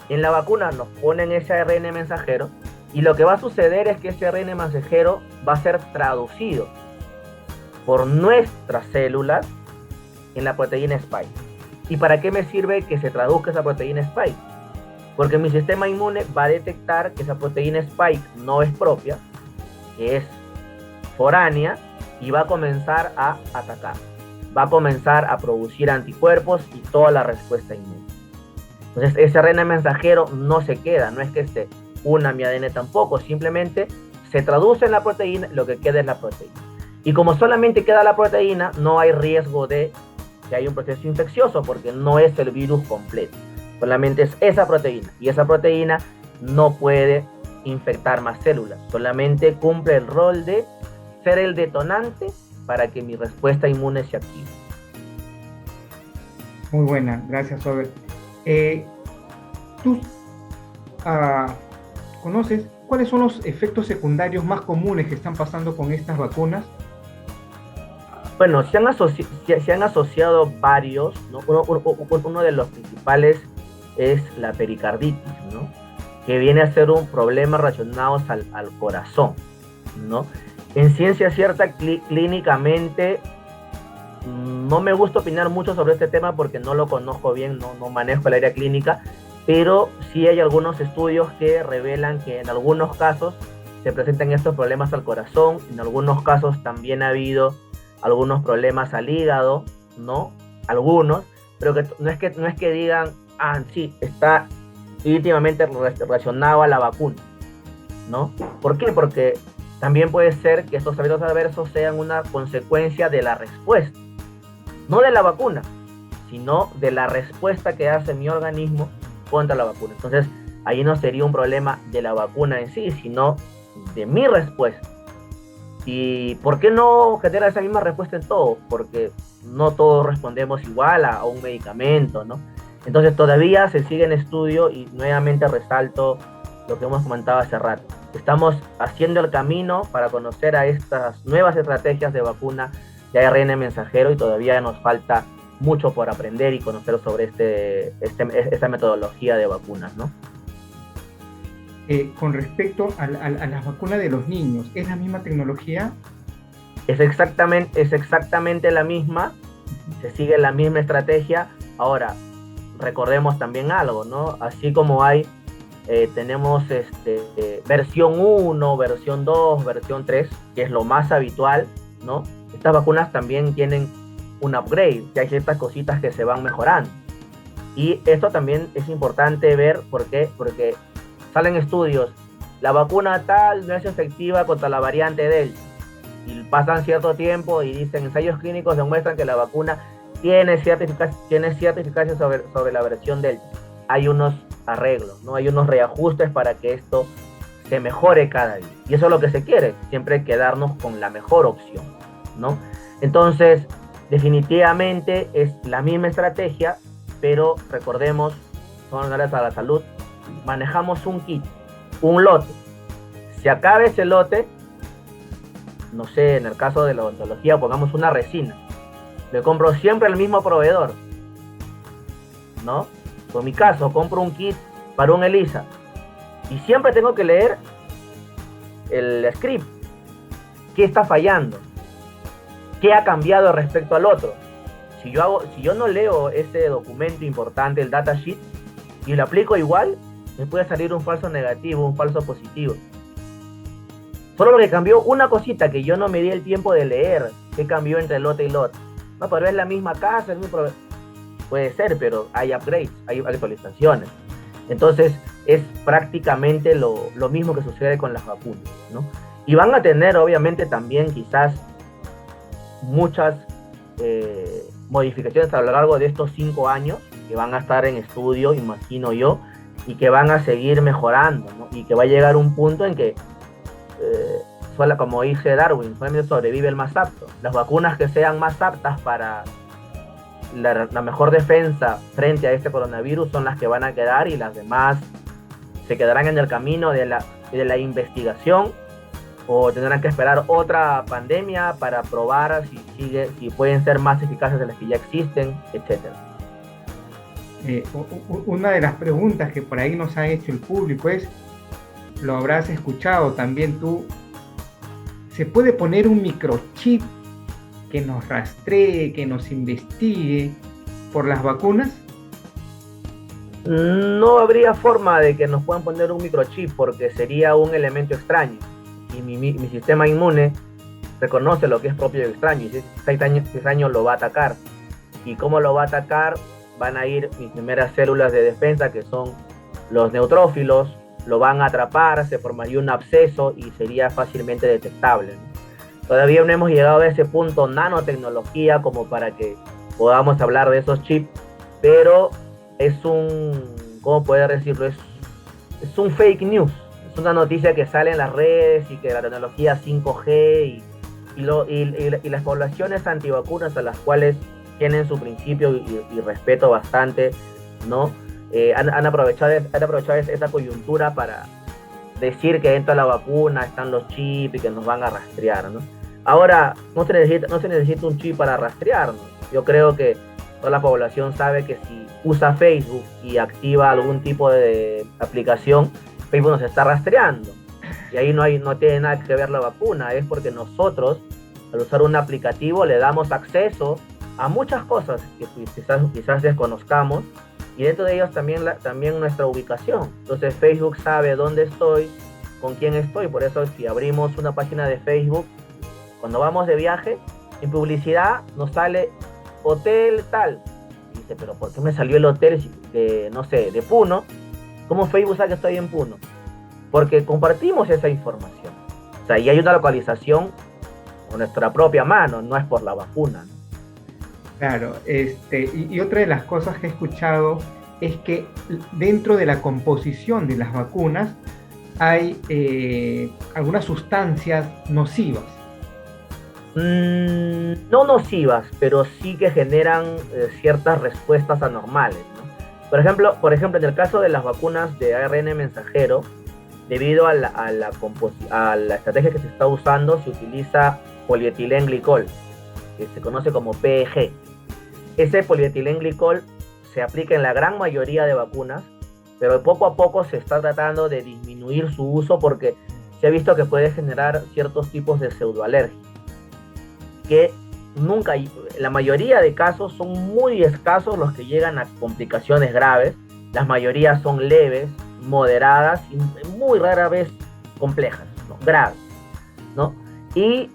En la vacuna nos ponen ese ARN mensajero y lo que va a suceder es que ese ARN mensajero va a ser traducido por nuestras células en la proteína Spike. ¿Y para qué me sirve que se traduzca esa proteína Spike? Porque mi sistema inmune va a detectar que esa proteína Spike no es propia, que es foránea, y va a comenzar a atacar. Va a comenzar a producir anticuerpos y toda la respuesta inmune. Entonces ese ARN mensajero no se queda, no es que se una a mi ADN tampoco, simplemente se traduce en la proteína, lo que queda es la proteína. Y como solamente queda la proteína, no hay riesgo de que haya un proceso infeccioso porque no es el virus completo. Solamente es esa proteína. Y esa proteína no puede infectar más células. Solamente cumple el rol de ser el detonante para que mi respuesta inmune se active. Muy buena, gracias, Robert. ¿Tú conoces cuáles son los efectos secundarios más comunes que están pasando con estas vacunas? Bueno, se han asociado varios, ¿no? Uno de los principales es la pericarditis, ¿no? Que viene a ser un problema relacionado al corazón, ¿no? En ciencia cierta, clínicamente, no me gusta opinar mucho sobre este tema porque no lo conozco bien, no manejo el área clínica, pero sí hay algunos estudios que revelan que en algunos casos se presentan estos problemas al corazón, en algunos casos también ha habido algunos problemas al hígado, ¿no? Algunos, pero que no es que digan, sí, está íntimamente relacionado a la vacuna, ¿no? ¿Por qué? Porque también puede ser que estos eventos adversos sean una consecuencia de la respuesta, no de la vacuna, sino de la respuesta que hace mi organismo contra la vacuna. Entonces, ahí no sería un problema de la vacuna en sí, sino de mi respuesta. ¿Y por qué no genera esa misma respuesta en todo? Porque no todos respondemos igual a un medicamento, ¿no? Entonces todavía se sigue en estudio y nuevamente resalto lo que hemos comentado hace rato. Estamos haciendo el camino para conocer a estas nuevas estrategias de vacuna de ARN mensajero y todavía nos falta mucho por aprender y conocer sobre esta metodología de vacunas, ¿no? Con respecto a las vacunas de los niños, ¿es la misma tecnología? Es exactamente la misma, se sigue la misma estrategia. Ahora, recordemos también algo, ¿no? Así como tenemos versión 1, versión 2, versión 3, que es lo más habitual, ¿no? Estas vacunas también tienen un upgrade, que hay ciertas cositas que se van mejorando. Y esto también es importante ver, ¿por qué? Porque salen estudios, la vacuna tal no es efectiva contra la variante Delta. Y pasan cierto tiempo y dicen, ensayos clínicos demuestran que la vacuna tiene cierta eficacia sobre la versión Delta. Hay unos arreglos, ¿no? Hay unos reajustes para que esto se mejore cada día. Y eso es lo que se quiere, siempre quedarnos con la mejor opción, ¿no? Entonces, definitivamente es la misma estrategia, pero recordemos, son áreas a la salud, manejamos un kit, un lote. Se acaba ese lote, no sé, en el caso de la odontología, pongamos una resina. Le compro siempre al mismo proveedor, ¿no? Por mi caso, compro un kit para un ELISA y siempre tengo que leer el script. ¿Qué está fallando? ¿Qué ha cambiado respecto al otro? Si yo no leo ese documento importante, el datasheet, y lo aplico igual, me puede salir un falso negativo, un falso positivo. Solo que cambió una cosita que yo no me di el tiempo de leer, que cambió entre lote y lote. No, pero es la misma casa, puede ser, pero hay upgrades, hay actualizaciones. Entonces es prácticamente lo mismo que sucede con las vacunas, ¿no? Y van a tener obviamente también quizás muchas modificaciones a lo largo de estos 5 años que van a estar en estudio, imagino yo, y que van a seguir mejorando, ¿no? Y que va a llegar un punto en que como dice Darwin, solamente sobrevive el más apto. Las vacunas que sean más aptas para la mejor defensa frente a este coronavirus son las que van a quedar, y las demás se quedarán en el camino de la investigación, o tendrán que esperar otra pandemia para probar si pueden ser más eficaces de las que ya existen, etc. Una de las preguntas que por ahí nos ha hecho el público es, lo habrás escuchado también tú, ¿se puede poner un microchip que nos rastree, que nos investigue por las vacunas? No habría forma de que nos puedan poner un microchip, porque sería un elemento extraño, y mi sistema inmune reconoce lo que es propio y extraño, y si es extraño lo va a atacar. ¿Y cómo lo va a atacar? Van a ir mis primeras células de defensa, que son los neutrófilos, lo van a atrapar, se formaría un absceso y sería fácilmente detectable, ¿no? Todavía no hemos llegado a ese punto nanotecnología como para que podamos hablar de esos chips, pero es ¿cómo poder decirlo? Es un fake news, es una noticia que sale en las redes, y que la tecnología 5G y las poblaciones antivacunas, a las cuales tienen su principio y respeto bastante, ¿no? Han aprovechado esa coyuntura para decir que dentro de la vacuna están los chips y que nos van a rastrear, ¿no? Ahora, no se necesita un chip para rastrearnos. Yo creo que toda la población sabe que si usa Facebook y activa algún tipo de aplicación, Facebook nos está rastreando. Y ahí no tiene nada que ver la vacuna, es porque nosotros, al usar un aplicativo, le damos acceso a muchas cosas que quizás desconozcamos, y dentro de ellos también nuestra ubicación. Entonces Facebook sabe dónde estoy, con quién estoy. Por eso si abrimos una página de Facebook, cuando vamos de viaje, en publicidad nos sale hotel tal. Y dice, pero ¿por qué me salió el hotel de, no sé, de Puno? ¿Cómo Facebook sabe que estoy en Puno? Porque compartimos esa información. O sea, y hay una localización con nuestra propia mano, no es por la vacuna, ¿no? Claro, y otra de las cosas que he escuchado es que dentro de la composición de las vacunas hay algunas sustancias nocivas. No nocivas, pero sí que generan ciertas respuestas anormales, ¿no? Por ejemplo, en el caso de las vacunas de ARN mensajero, debido a la estrategia que se está usando, se utiliza polietilenglicol, que se conoce como PEG. Ese polietilenglicol se aplica en la gran mayoría de vacunas, pero poco a poco se está tratando de disminuir su uso porque se ha visto que puede generar ciertos tipos de pseudoalergia, que la mayoría de casos son muy escasos los que llegan a complicaciones graves. Las mayorías son leves, moderadas y muy rara vez complejas, ¿no? Graves, ¿no? Y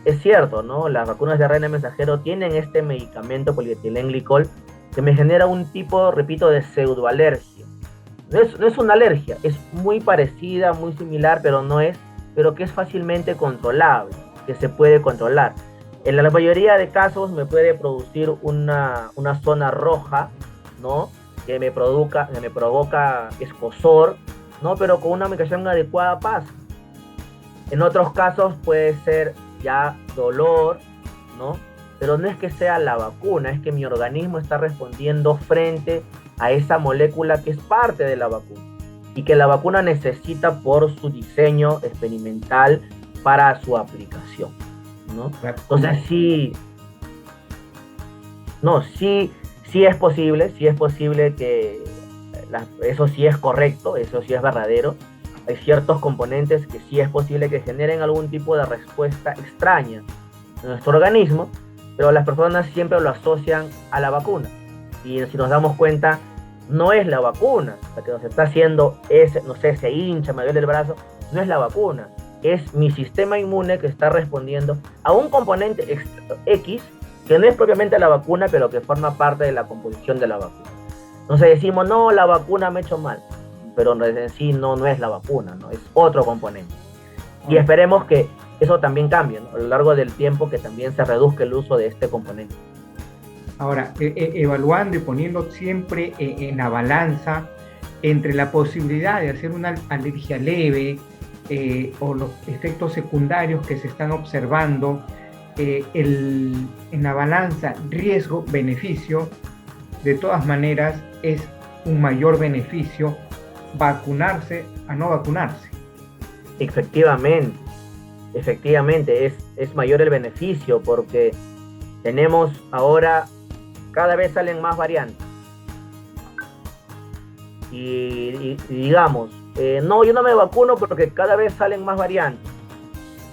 es cierto, ¿no? Las vacunas de ARN mensajero tienen este medicamento polietilenglicol que me genera un tipo, repito, de pseudoalergia. No es una alergia, es muy parecida, muy similar, pero que es fácilmente controlable, que se puede controlar. En la mayoría de casos me puede producir una zona roja, ¿no? Que me provoca escozor, ¿no? Pero con una medicación adecuada pasa. En otros casos puede ser ya dolor, ¿no? Pero no es que sea la vacuna, es que mi organismo está respondiendo frente a esa molécula que es parte de la vacuna y que la vacuna necesita por su diseño experimental para su aplicación, ¿no? Entonces sí es posible que eso sí es correcto, eso sí es verdadero. Hay ciertos componentes que sí es posible que generen algún tipo de respuesta extraña en nuestro organismo, pero las personas siempre lo asocian a la vacuna. Y si nos damos cuenta, no es la vacuna la que nos está haciendo se hincha, me duele el brazo, no es la vacuna, es mi sistema inmune que está respondiendo a un componente X que no es propiamente la vacuna, pero que forma parte de la composición de la vacuna. Entonces decimos, no, la vacuna me ha hecho mal, pero en sí no es la vacuna, ¿no? Es otro componente. Y esperemos que eso también cambie, ¿no? A lo largo del tiempo, que también se reduzca el uso de este componente. Ahora, evaluando y poniendo siempre en la balanza entre la posibilidad de hacer una alergia leve o los efectos secundarios que se están observando, en la balanza riesgo-beneficio, de todas maneras es un mayor beneficio vacunarse a no vacunarse. Efectivamente, es mayor el beneficio porque tenemos ahora, cada vez salen más variantes. Y digamos, no, yo no me vacuno porque cada vez salen más variantes.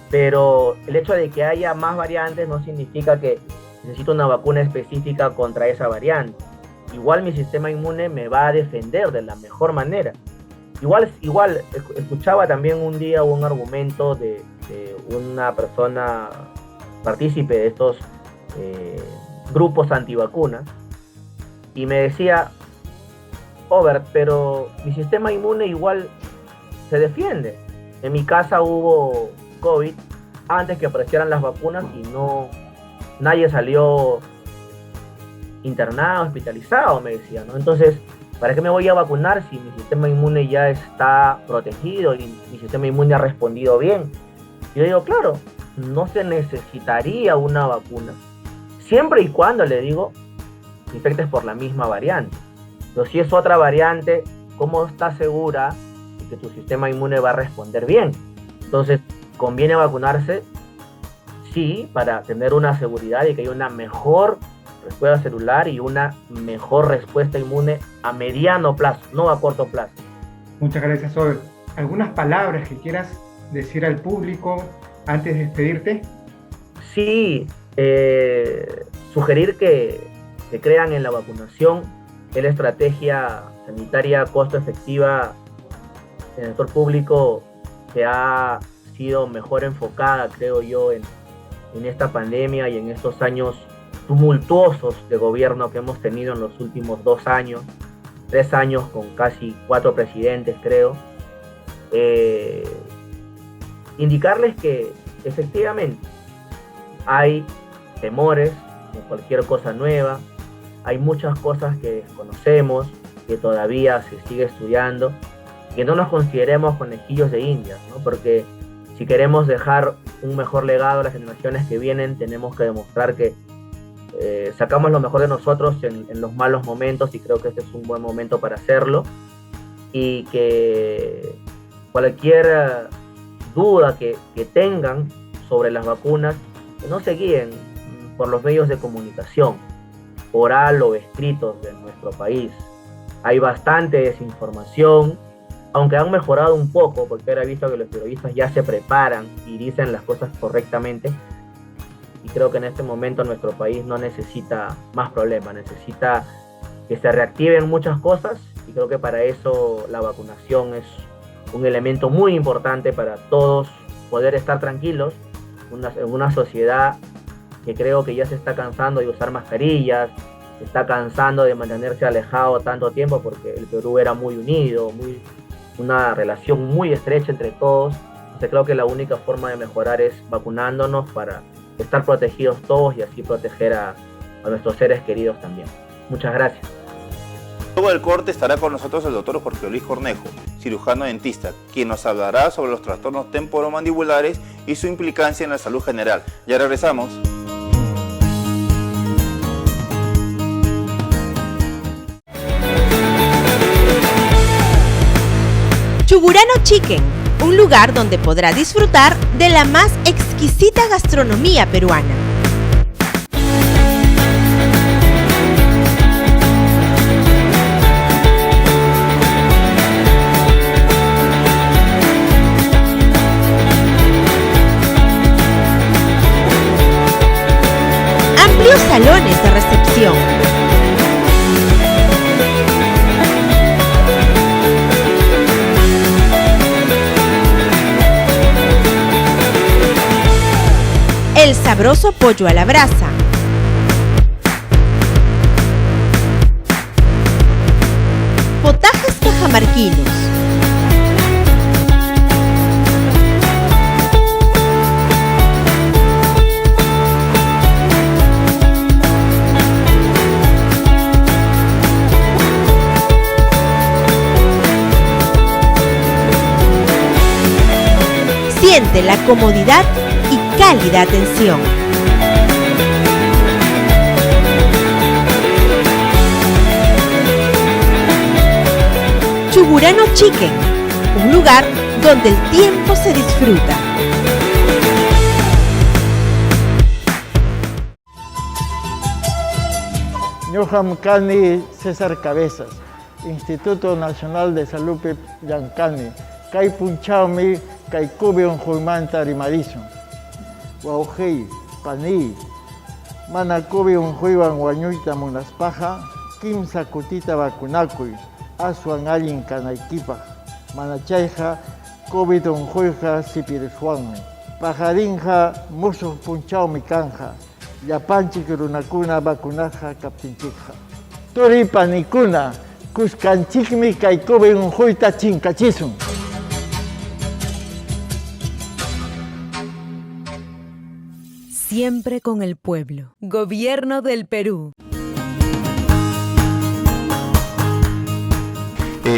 Pero el hecho de que haya más variantes no significa que necesito una vacuna específica contra esa variante. Igual mi sistema inmune me va a defender de la mejor manera. Igual escuchaba también un día un argumento de una persona partícipe de estos grupos antivacunas y me decía, Robert, pero mi sistema inmune igual se defiende. En mi casa hubo COVID antes que aparecieran las vacunas y nadie salió internado, hospitalizado, me decía, ¿no? Entonces, ¿para qué me voy a vacunar si mi sistema inmune ya está protegido y mi sistema inmune ha respondido bien? Yo digo, claro, no se necesitaría una vacuna, siempre y cuando, le digo, infectes por la misma variante. Pero si es otra variante, ¿cómo estás segura de que tu sistema inmune va a responder bien? Entonces, ¿conviene vacunarse? Sí, para tener una seguridad de que hay una mejor respuesta celular y una mejor respuesta inmune a mediano plazo, no a corto plazo. Muchas gracias, Robert. ¿Algunas palabras que quieras decir al público antes de despedirte? Sí, sugerir que crean en la vacunación. es la estrategia sanitaria costo efectiva en el sector público que ha sido mejor enfocada, creo yo, en esta pandemia y en estos años tumultuosos de gobierno que hemos tenido en los últimos 2 años, 3 años con casi 4 presidentes, creo. Indicarles que efectivamente hay temores con cualquier cosa nueva, hay muchas cosas que desconocemos, que todavía se sigue estudiando, que no nos consideremos conejillos de indias, ¿no? Porque si queremos dejar un mejor legado a las generaciones que vienen, tenemos que demostrar que sacamos lo mejor de nosotros en los malos momentos, y creo que este es un buen momento para hacerlo, y que cualquier duda que tengan sobre las vacunas, que no se guíen por los medios de comunicación, oral o escritos de nuestro país. Hay bastante desinformación, aunque han mejorado un poco, porque ahora he visto que los periodistas ya se preparan y dicen las cosas correctamente, y creo que en este momento nuestro país no necesita más problemas, necesita que se reactiven muchas cosas, y creo que para eso la vacunación es un elemento muy importante para todos poder estar tranquilos en una sociedad que creo que ya se está cansando de usar mascarillas, se está cansando de mantenerse alejado tanto tiempo, porque el Perú era muy unido, una relación muy estrecha entre todos. Entonces creo que la única forma de mejorar es vacunándonos para estar protegidos todos y así proteger a nuestros seres queridos también. Muchas gracias. Luego del corte estará con nosotros el doctor Jorge Luis Cornejo, cirujano dentista, quien nos hablará sobre los trastornos temporomandibulares y su implicancia en la salud general. Ya regresamos. Chugurano Chicken, un lugar donde podrá disfrutar de la más exquisita gastronomía peruana. Amplios salones de recepción. El sabroso pollo a la brasa. Potajes cajamarquinos. Siente la comodidad y cálida atención. Chugurano Chicken, un lugar donde el tiempo se disfruta. Ñuham Kani César Cabezas, Instituto Nacional de Salud Yancani, Kai Punchaumi, Kai Kubion Huimanta Rimadison. Wauhei, Pani, Manakubi un juiban guañuita munaspaja, Kimsa kutita vacunakui, Asuan allin kanaikipa, Manachaija, COVID un juija sipirishuanme, Pajarinja, Musu punchao mikanja, Yapanchi kurunakuna vacunaja kaptinchikja. Turi panikuna, Cuscanchikmi kai kubi un juita chinkachisum. Siempre con el pueblo. Gobierno del Perú.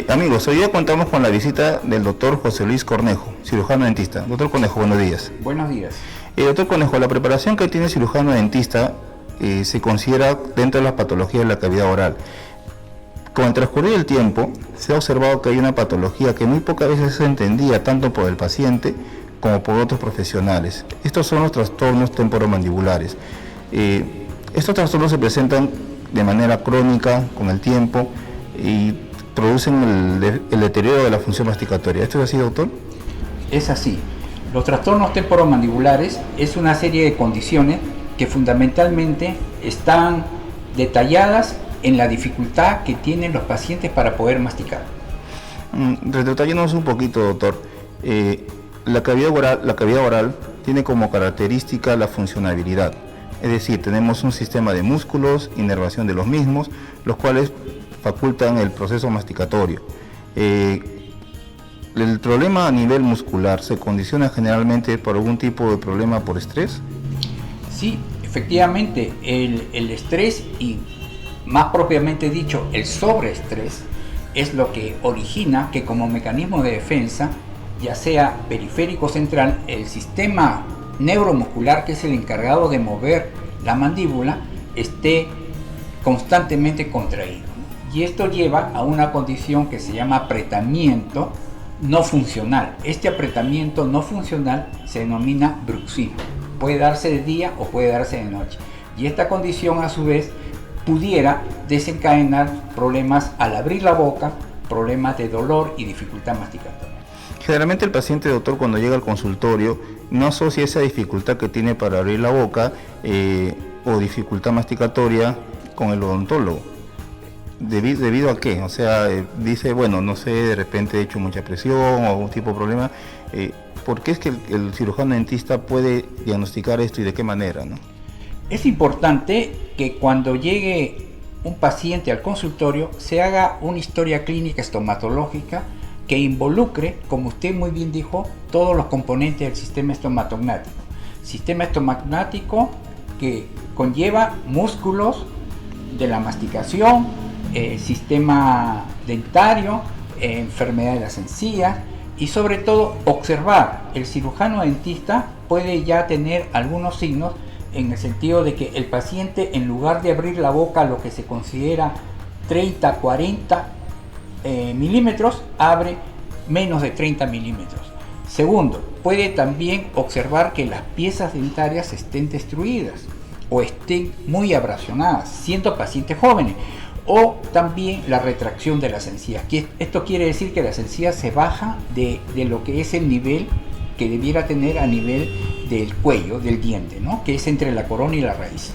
Amigos, hoy día contamos con la visita del doctor José Luis Cornejo, cirujano dentista. Doctor Cornejo, buenos días. Buenos días. Doctor Cornejo, la preparación que tiene el cirujano dentista se considera dentro de las patologías de la cavidad oral. Con el transcurrir del tiempo, se ha observado que hay una patología que muy pocas veces se entendía tanto por el paciente como por otros profesionales. Estos son los trastornos temporomandibulares. Estos trastornos se presentan de manera crónica con el tiempo y producen el deterioro de la función masticatoria. ¿Esto es así, doctor? Es así. Los trastornos temporomandibulares es una serie de condiciones que fundamentalmente están detalladas en la dificultad que tienen los pacientes para poder masticar. Retrotrayéndonos un poquito, doctor, la cavidad oral tiene como característica la funcionabilidad. Es decir, tenemos un sistema de músculos, inervación de los mismos, los cuales facultan el proceso masticatorio. ¿El problema a nivel muscular se condiciona generalmente por algún tipo de problema por estrés? Sí, efectivamente, el estrés y más propiamente dicho el sobreestrés es lo que origina que como mecanismo de defensa, ya sea periférico central, el sistema neuromuscular, que es el encargado de mover la mandíbula, esté constantemente contraído. Y esto lleva a una condición que se llama apretamiento no funcional. Este apretamiento no funcional se denomina bruxismo. Puede darse de día o puede darse de noche. Y esta condición a su vez pudiera desencadenar problemas al abrir la boca, problemas de dolor y dificultad masticatoria. Generalmente el paciente, doctor, cuando llega al consultorio no asocia esa dificultad que tiene para abrir la boca o dificultad masticatoria con el odontólogo. ¿Debido a qué? O sea, dice, bueno, no sé, de repente he hecho mucha presión o algún tipo de problema. ¿Por qué es que el cirujano dentista puede diagnosticar esto y de qué manera, ¿no? Es importante que cuando llegue un paciente al consultorio se haga una historia clínica estomatológica que involucre, como usted muy bien dijo, todos los componentes del sistema estomatognático. Sistema estomatognático que conlleva músculos de la masticación, sistema dentario, enfermedad de las encías y sobre todo observar. El cirujano dentista puede ya tener algunos signos en el sentido de que el paciente, en lugar de abrir la boca lo que se considera 30, 40 milímetros, abre menos de 30 milímetros. Segundo, puede también observar que las piezas dentarias estén destruidas o estén muy abrasionadas, siendo pacientes jóvenes, o también la retracción de las encías. Esto quiere decir que las encías se bajan de lo que es el nivel que debiera tener a nivel del cuello, del diente, ¿no? Que es entre la corona y la raíz.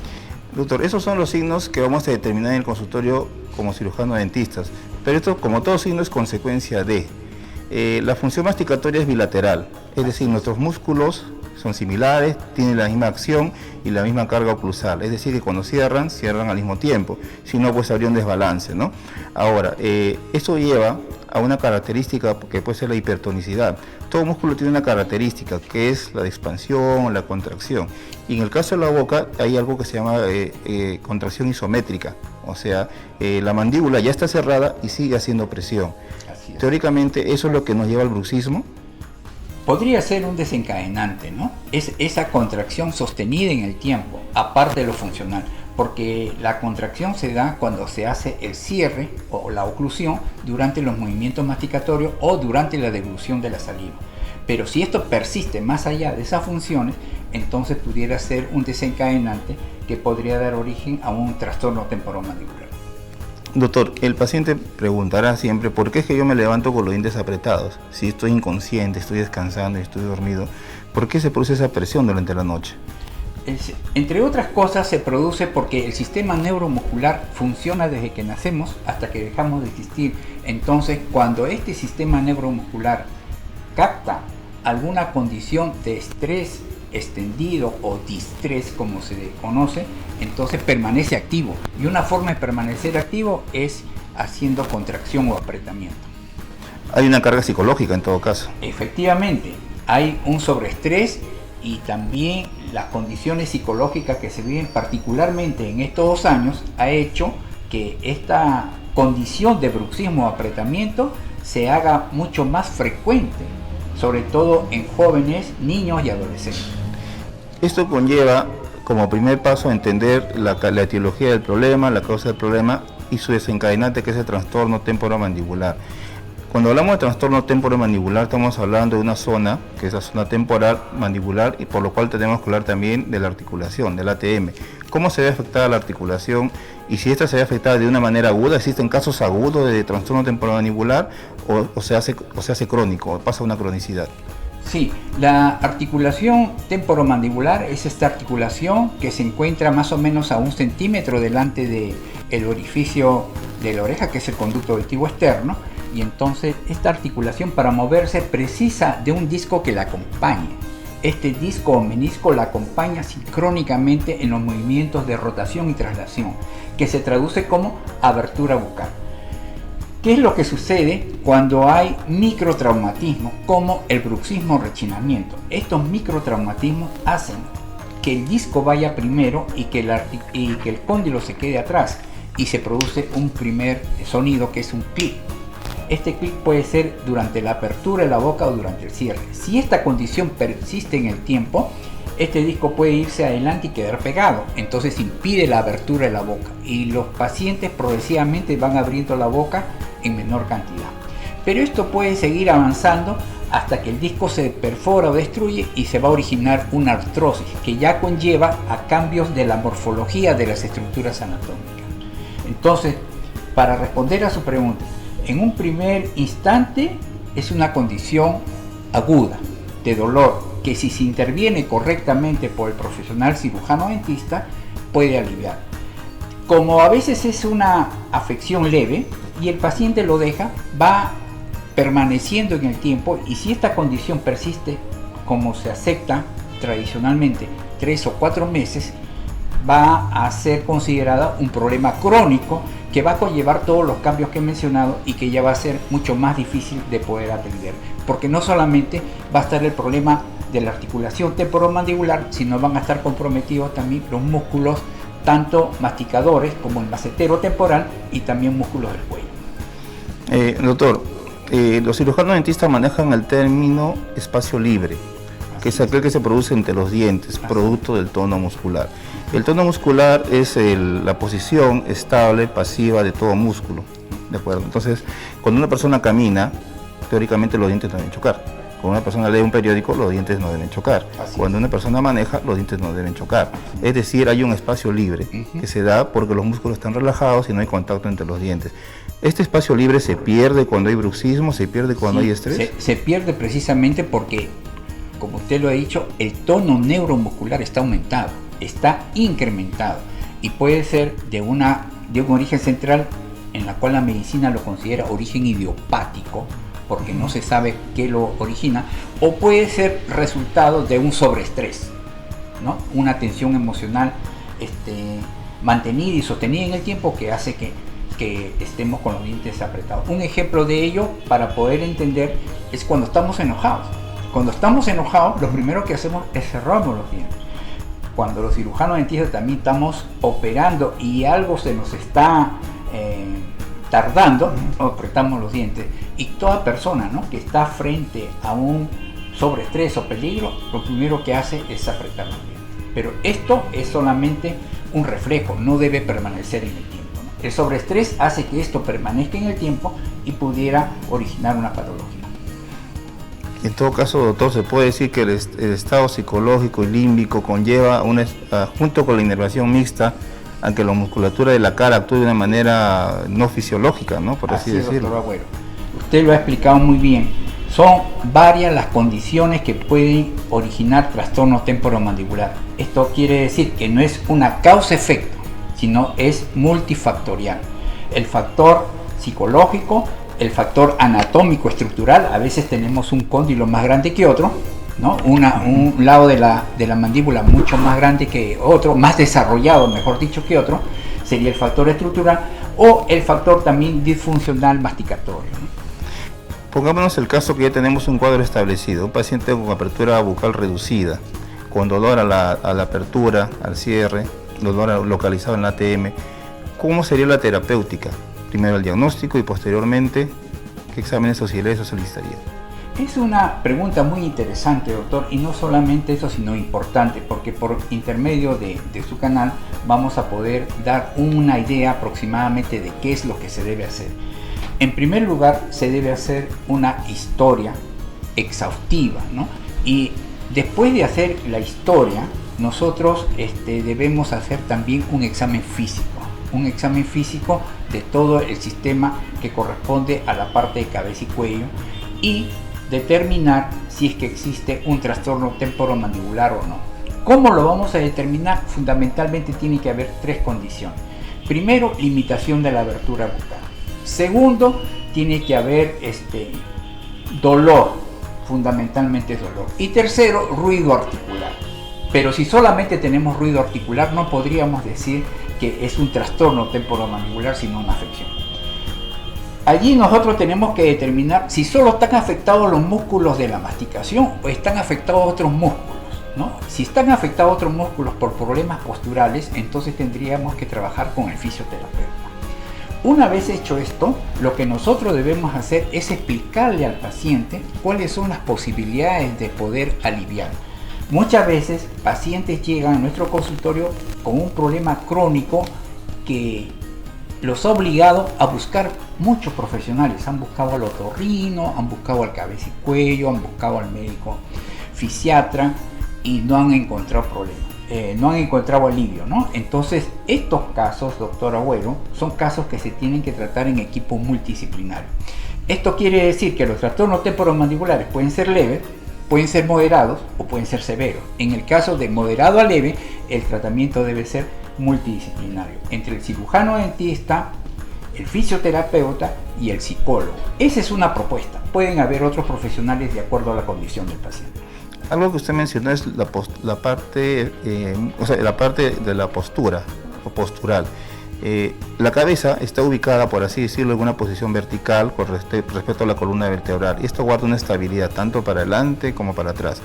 Doctor, esos son los signos que vamos a determinar en el consultorio como cirujanos dentistas, pero esto, como todo signo, es consecuencia de la función masticatoria es bilateral, es decir, nuestros músculos son similares, tienen la misma acción y la misma carga oclusal, es decir, que cuando cierran al mismo tiempo, si no, pues habría un desbalance, ¿no? Ahora, esto lleva a una característica que puede ser la hipertonicidad. Todo músculo tiene una característica que es la de expansión o la contracción, y en el caso de la boca hay algo que se llama contracción isométrica, o sea, la mandíbula ya está cerrada y sigue haciendo presión. Teóricamente eso es lo que nos lleva al bruxismo. Podría ser un desencadenante, ¿no? Es esa contracción sostenida en el tiempo, aparte de lo funcional, porque la contracción se da cuando se hace el cierre o la oclusión durante los movimientos masticatorios o durante la deglución de la saliva. Pero si esto persiste más allá de esas funciones, entonces pudiera ser un desencadenante que podría dar origen a un trastorno temporomandibular. Doctor, el paciente preguntará siempre ¿por qué es que yo me levanto con los dientes apretados? Si estoy inconsciente, estoy descansando y estoy dormido, ¿por qué se produce esa presión durante la noche? Entre otras cosas se produce porque el sistema neuromuscular funciona desde que nacemos hasta que dejamos de existir. Entonces, cuando este sistema neuromuscular capta alguna condición de estrés extendido o distrés, como se conoce, entonces permanece activo. Y una forma de permanecer activo es haciendo contracción o apretamiento. Hay una carga psicológica en todo caso. Efectivamente, hay un sobreestrés y también las condiciones psicológicas que se viven particularmente en estos 2 años ha hecho que esta condición de bruxismo o apretamiento se haga mucho más frecuente, sobre todo en jóvenes, niños y adolescentes. Esto conlleva como primer paso a entender la etiología del problema, la causa del problema y su desencadenante, que es el trastorno temporomandibular. Cuando hablamos de trastorno temporomandibular estamos hablando de una zona, que es la zona temporal mandibular, y por lo cual tenemos que hablar también de la articulación, del ATM. ¿Cómo se ve afectada la articulación? Y si esta se ve afectada de una manera aguda, ¿existen casos agudos de trastorno temporomandibular o se hace crónico, o pasa una cronicidad? Sí, la articulación temporomandibular es esta articulación que se encuentra más o menos a 1 centímetro delante del orificio de la oreja, que es el conducto auditivo externo, y entonces esta articulación, para moverse, precisa de un disco que la acompañe. Este disco o menisco la acompaña sincrónicamente en los movimientos de rotación y traslación, que se traduce como abertura bucal. ¿Qué es lo que sucede cuando hay microtraumatismos como el bruxismo o rechinamiento? Estos microtraumatismos hacen que el disco vaya primero y que el cóndilo se quede atrás, y se produce un primer sonido que es un clic. Este clic puede ser durante la apertura de la boca o durante el cierre. Si esta condición persiste en el tiempo, este disco puede irse adelante y quedar pegado, entonces impide la abertura de la boca, y los pacientes progresivamente van abriendo la boca en menor cantidad. Pero esto puede seguir avanzando hasta que el disco se perfora o destruye y se va a originar una artrosis que ya conlleva a cambios de la morfología de las estructuras anatómicas. Entonces, para responder a su pregunta, en un primer instante es una condición aguda de dolor que, si se interviene correctamente por el profesional cirujano dentista, puede aliviar. Como a veces es una afección leve y el paciente lo deja, va permaneciendo en el tiempo, y si esta condición persiste, como se acepta tradicionalmente, 3 o 4 meses, va a ser considerada un problema crónico que va a conllevar todos los cambios que he mencionado y que ya va a ser mucho más difícil de poder atender, porque no solamente va a estar el problema de la articulación temporomandibular, sino van a estar comprometidos también los músculos, tanto masticadores como el macetero temporal, y también músculos del cuello. Doctor, los cirujanos dentistas manejan el término espacio libre, que es aquel que se produce entre los dientes, producto del tono muscular. El tono muscular es la posición estable, pasiva de todo músculo, ¿de acuerdo? Entonces, cuando una persona camina, teóricamente los dientes no deben chocar. Cuando una persona lee un periódico, los dientes no deben chocar. Cuando una persona maneja, los dientes no deben chocar. Es decir, hay un espacio libre que se da porque los músculos están relajados y no hay contacto entre los dientes. ¿Este espacio libre se pierde cuando hay bruxismo, se pierde cuando hay estrés? Se pierde precisamente porque, como usted lo ha dicho, el tono neuromuscular está aumentado, está incrementado, y puede ser de un origen central, en la cual la medicina lo considera origen idiopático, porque no se sabe qué lo origina, o puede ser resultado de un sobreestrés, ¿no? Una tensión emocional mantenida y sostenida en el tiempo, que hace que estemos con los dientes apretados. Un ejemplo de ello, para poder entender, es cuando estamos enojados. Cuando estamos enojados, lo primero que hacemos es cerrarnos los dientes. Cuando los cirujanos dentistas también estamos operando y algo se nos está tardando, apretamos los dientes. Y toda persona, ¿no?, que está frente a un sobreestrés o peligro, lo primero que hace es apretar los dientes. Pero esto es solamente un reflejo, no debe permanecer en el tiempo, ¿no? El sobreestrés hace que esto permanezca en el tiempo y pudiera originar una patología. En todo caso, doctor, se puede decir que el estado psicológico y límbico conlleva, junto con la inervación mixta, a que la musculatura de la cara actúe de una manera no fisiológica, ¿no?, por así decirlo. Doctor Agüero, usted lo ha explicado muy bien. Son varias las condiciones que pueden originar trastorno temporomandibular. Esto quiere decir que no es una causa-efecto, sino es multifactorial. El factor psicológico, el factor anatómico estructural, a veces tenemos un cóndilo más grande que otro, ¿no? Un lado de la mandíbula mucho más grande que otro, más desarrollado, mejor dicho, que otro, sería el factor estructural, o el factor también disfuncional masticatorio, ¿no? Pongámonos el caso que ya tenemos un cuadro establecido, un paciente con apertura bucal reducida, con dolor a la apertura, al cierre, dolor localizado en la ATM. ¿Cómo sería la terapéutica? Primero el diagnóstico y posteriormente, ¿qué exámenes auxiliares se solicitaría? Es una pregunta muy interesante, doctor, y no solamente eso, sino importante, porque por intermedio de su canal vamos a poder dar una idea aproximadamente de qué es lo que se debe hacer. En primer lugar, se debe hacer una historia exhaustiva, ¿no? Y después de hacer la historia, nosotros debemos hacer también un examen físico de todo el sistema que corresponde a la parte de cabeza y cuello, y determinar si es que existe un trastorno temporomandibular o no. ¿Cómo lo vamos a determinar? Fundamentalmente tiene que haber 3 condiciones. Primero, limitación de la abertura bucal. Segundo, tiene que haber dolor, fundamentalmente dolor. Y tercero, ruido articular. Pero si solamente tenemos ruido articular, no podríamos decir que es un trastorno temporomandibular, sino una afección. Allí nosotros tenemos que determinar si solo están afectados los músculos de la masticación o están afectados otros músculos, ¿no? Si están afectados otros músculos por problemas posturales, entonces tendríamos que trabajar con el fisioterapeuta. Una vez hecho esto, lo que nosotros debemos hacer es explicarle al paciente cuáles son las posibilidades de poder aliviar. Muchas veces pacientes llegan a nuestro consultorio con un problema crónico que los ha obligado a buscar muchos profesionales. Han buscado al otorrino, han buscado al cabeza y cuello, han buscado al médico fisiatra y no han encontrado problema, no han encontrado alivio, ¿no? Entonces, estos casos, doctor Agüero, son casos que se tienen que tratar en equipo multidisciplinario. Esto quiere decir que los trastornos temporomandibulares pueden ser leves, pueden ser moderados o pueden ser severos. En el caso de moderado a leve, el tratamiento debe ser multidisciplinario, entre el cirujano dentista, el fisioterapeuta y el psicólogo. Esa es una propuesta. Pueden haber otros profesionales de acuerdo a la condición del paciente. Algo que usted mencionó es la parte de la postura o postural. La cabeza está ubicada, por así decirlo, en una posición vertical con respecto a la columna vertebral, y esto guarda una estabilidad tanto para adelante como para atrás.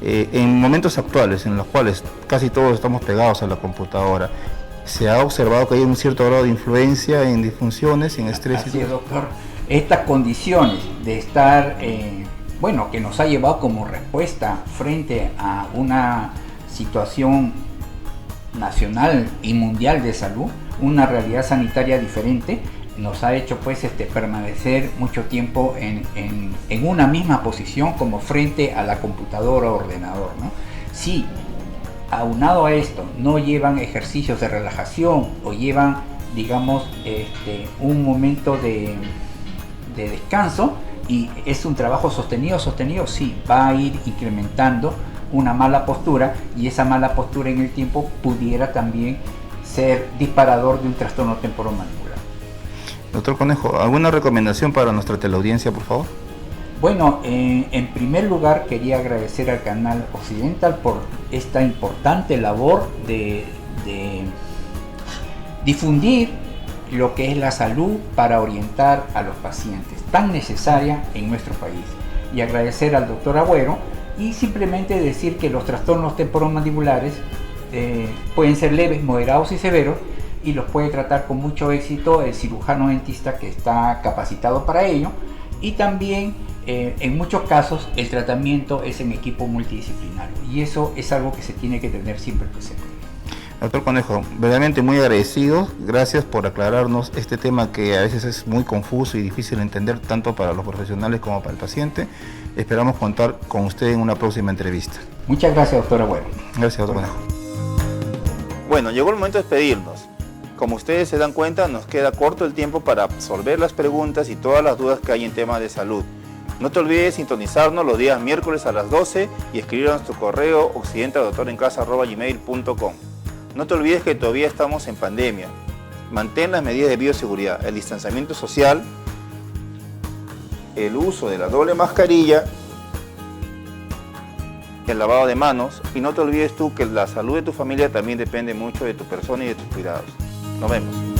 En momentos actuales en los cuales casi todos estamos pegados a la computadora, se ha observado que hay un cierto grado de influencia en disfunciones, en estrés. Así es, doctor. Estas condiciones de estar, que nos ha llevado como respuesta frente a una situación nacional y mundial de salud, una realidad sanitaria diferente, nos ha hecho permanecer mucho tiempo en una misma posición como frente a la computadora o ordenador, ¿no? Si aunado a esto no llevan ejercicios de relajación o llevan, digamos, un momento de descanso y es un trabajo sostenido, sí, va a ir incrementando una mala postura, y esa mala postura en el tiempo pudiera también ser disparador de un trastorno temporomandibular. Doctor Conejo, ¿alguna recomendación para nuestra teleaudiencia, por favor? Bueno, en primer lugar quería agradecer al Canal Occidental por esta importante labor de difundir lo que es la salud para orientar a los pacientes, tan necesaria en nuestro país. Y agradecer al doctor Agüero y simplemente decir que los trastornos temporomandibulares pueden ser leves, moderados y severos, y los puede tratar con mucho éxito el cirujano dentista que está capacitado para ello, y también en muchos casos el tratamiento es en equipo multidisciplinario, y eso es algo que se tiene que tener siempre presente. Doctor Conejo, verdaderamente muy agradecidos, gracias por aclararnos este tema que a veces es muy confuso y difícil de entender tanto para los profesionales como para el paciente. Esperamos contar con usted en una próxima entrevista. Muchas gracias, doctor Agüero. Gracias, doctor Conejo. Bueno, llegó el momento de despedirnos. Como ustedes se dan cuenta, nos queda corto el tiempo para absolver las preguntas y todas las dudas que hay en temas de salud. No te olvides de sintonizarnos los días miércoles a las 12 y escribir a nuestro correo occidentaldoctorencasa@gmail.com. No te olvides que todavía estamos en pandemia. Mantén las medidas de bioseguridad, el distanciamiento social, el uso de la doble mascarilla, el lavado de manos, y no te olvides tú que la salud de tu familia también depende mucho de tu persona y de tus cuidados. Nos vemos.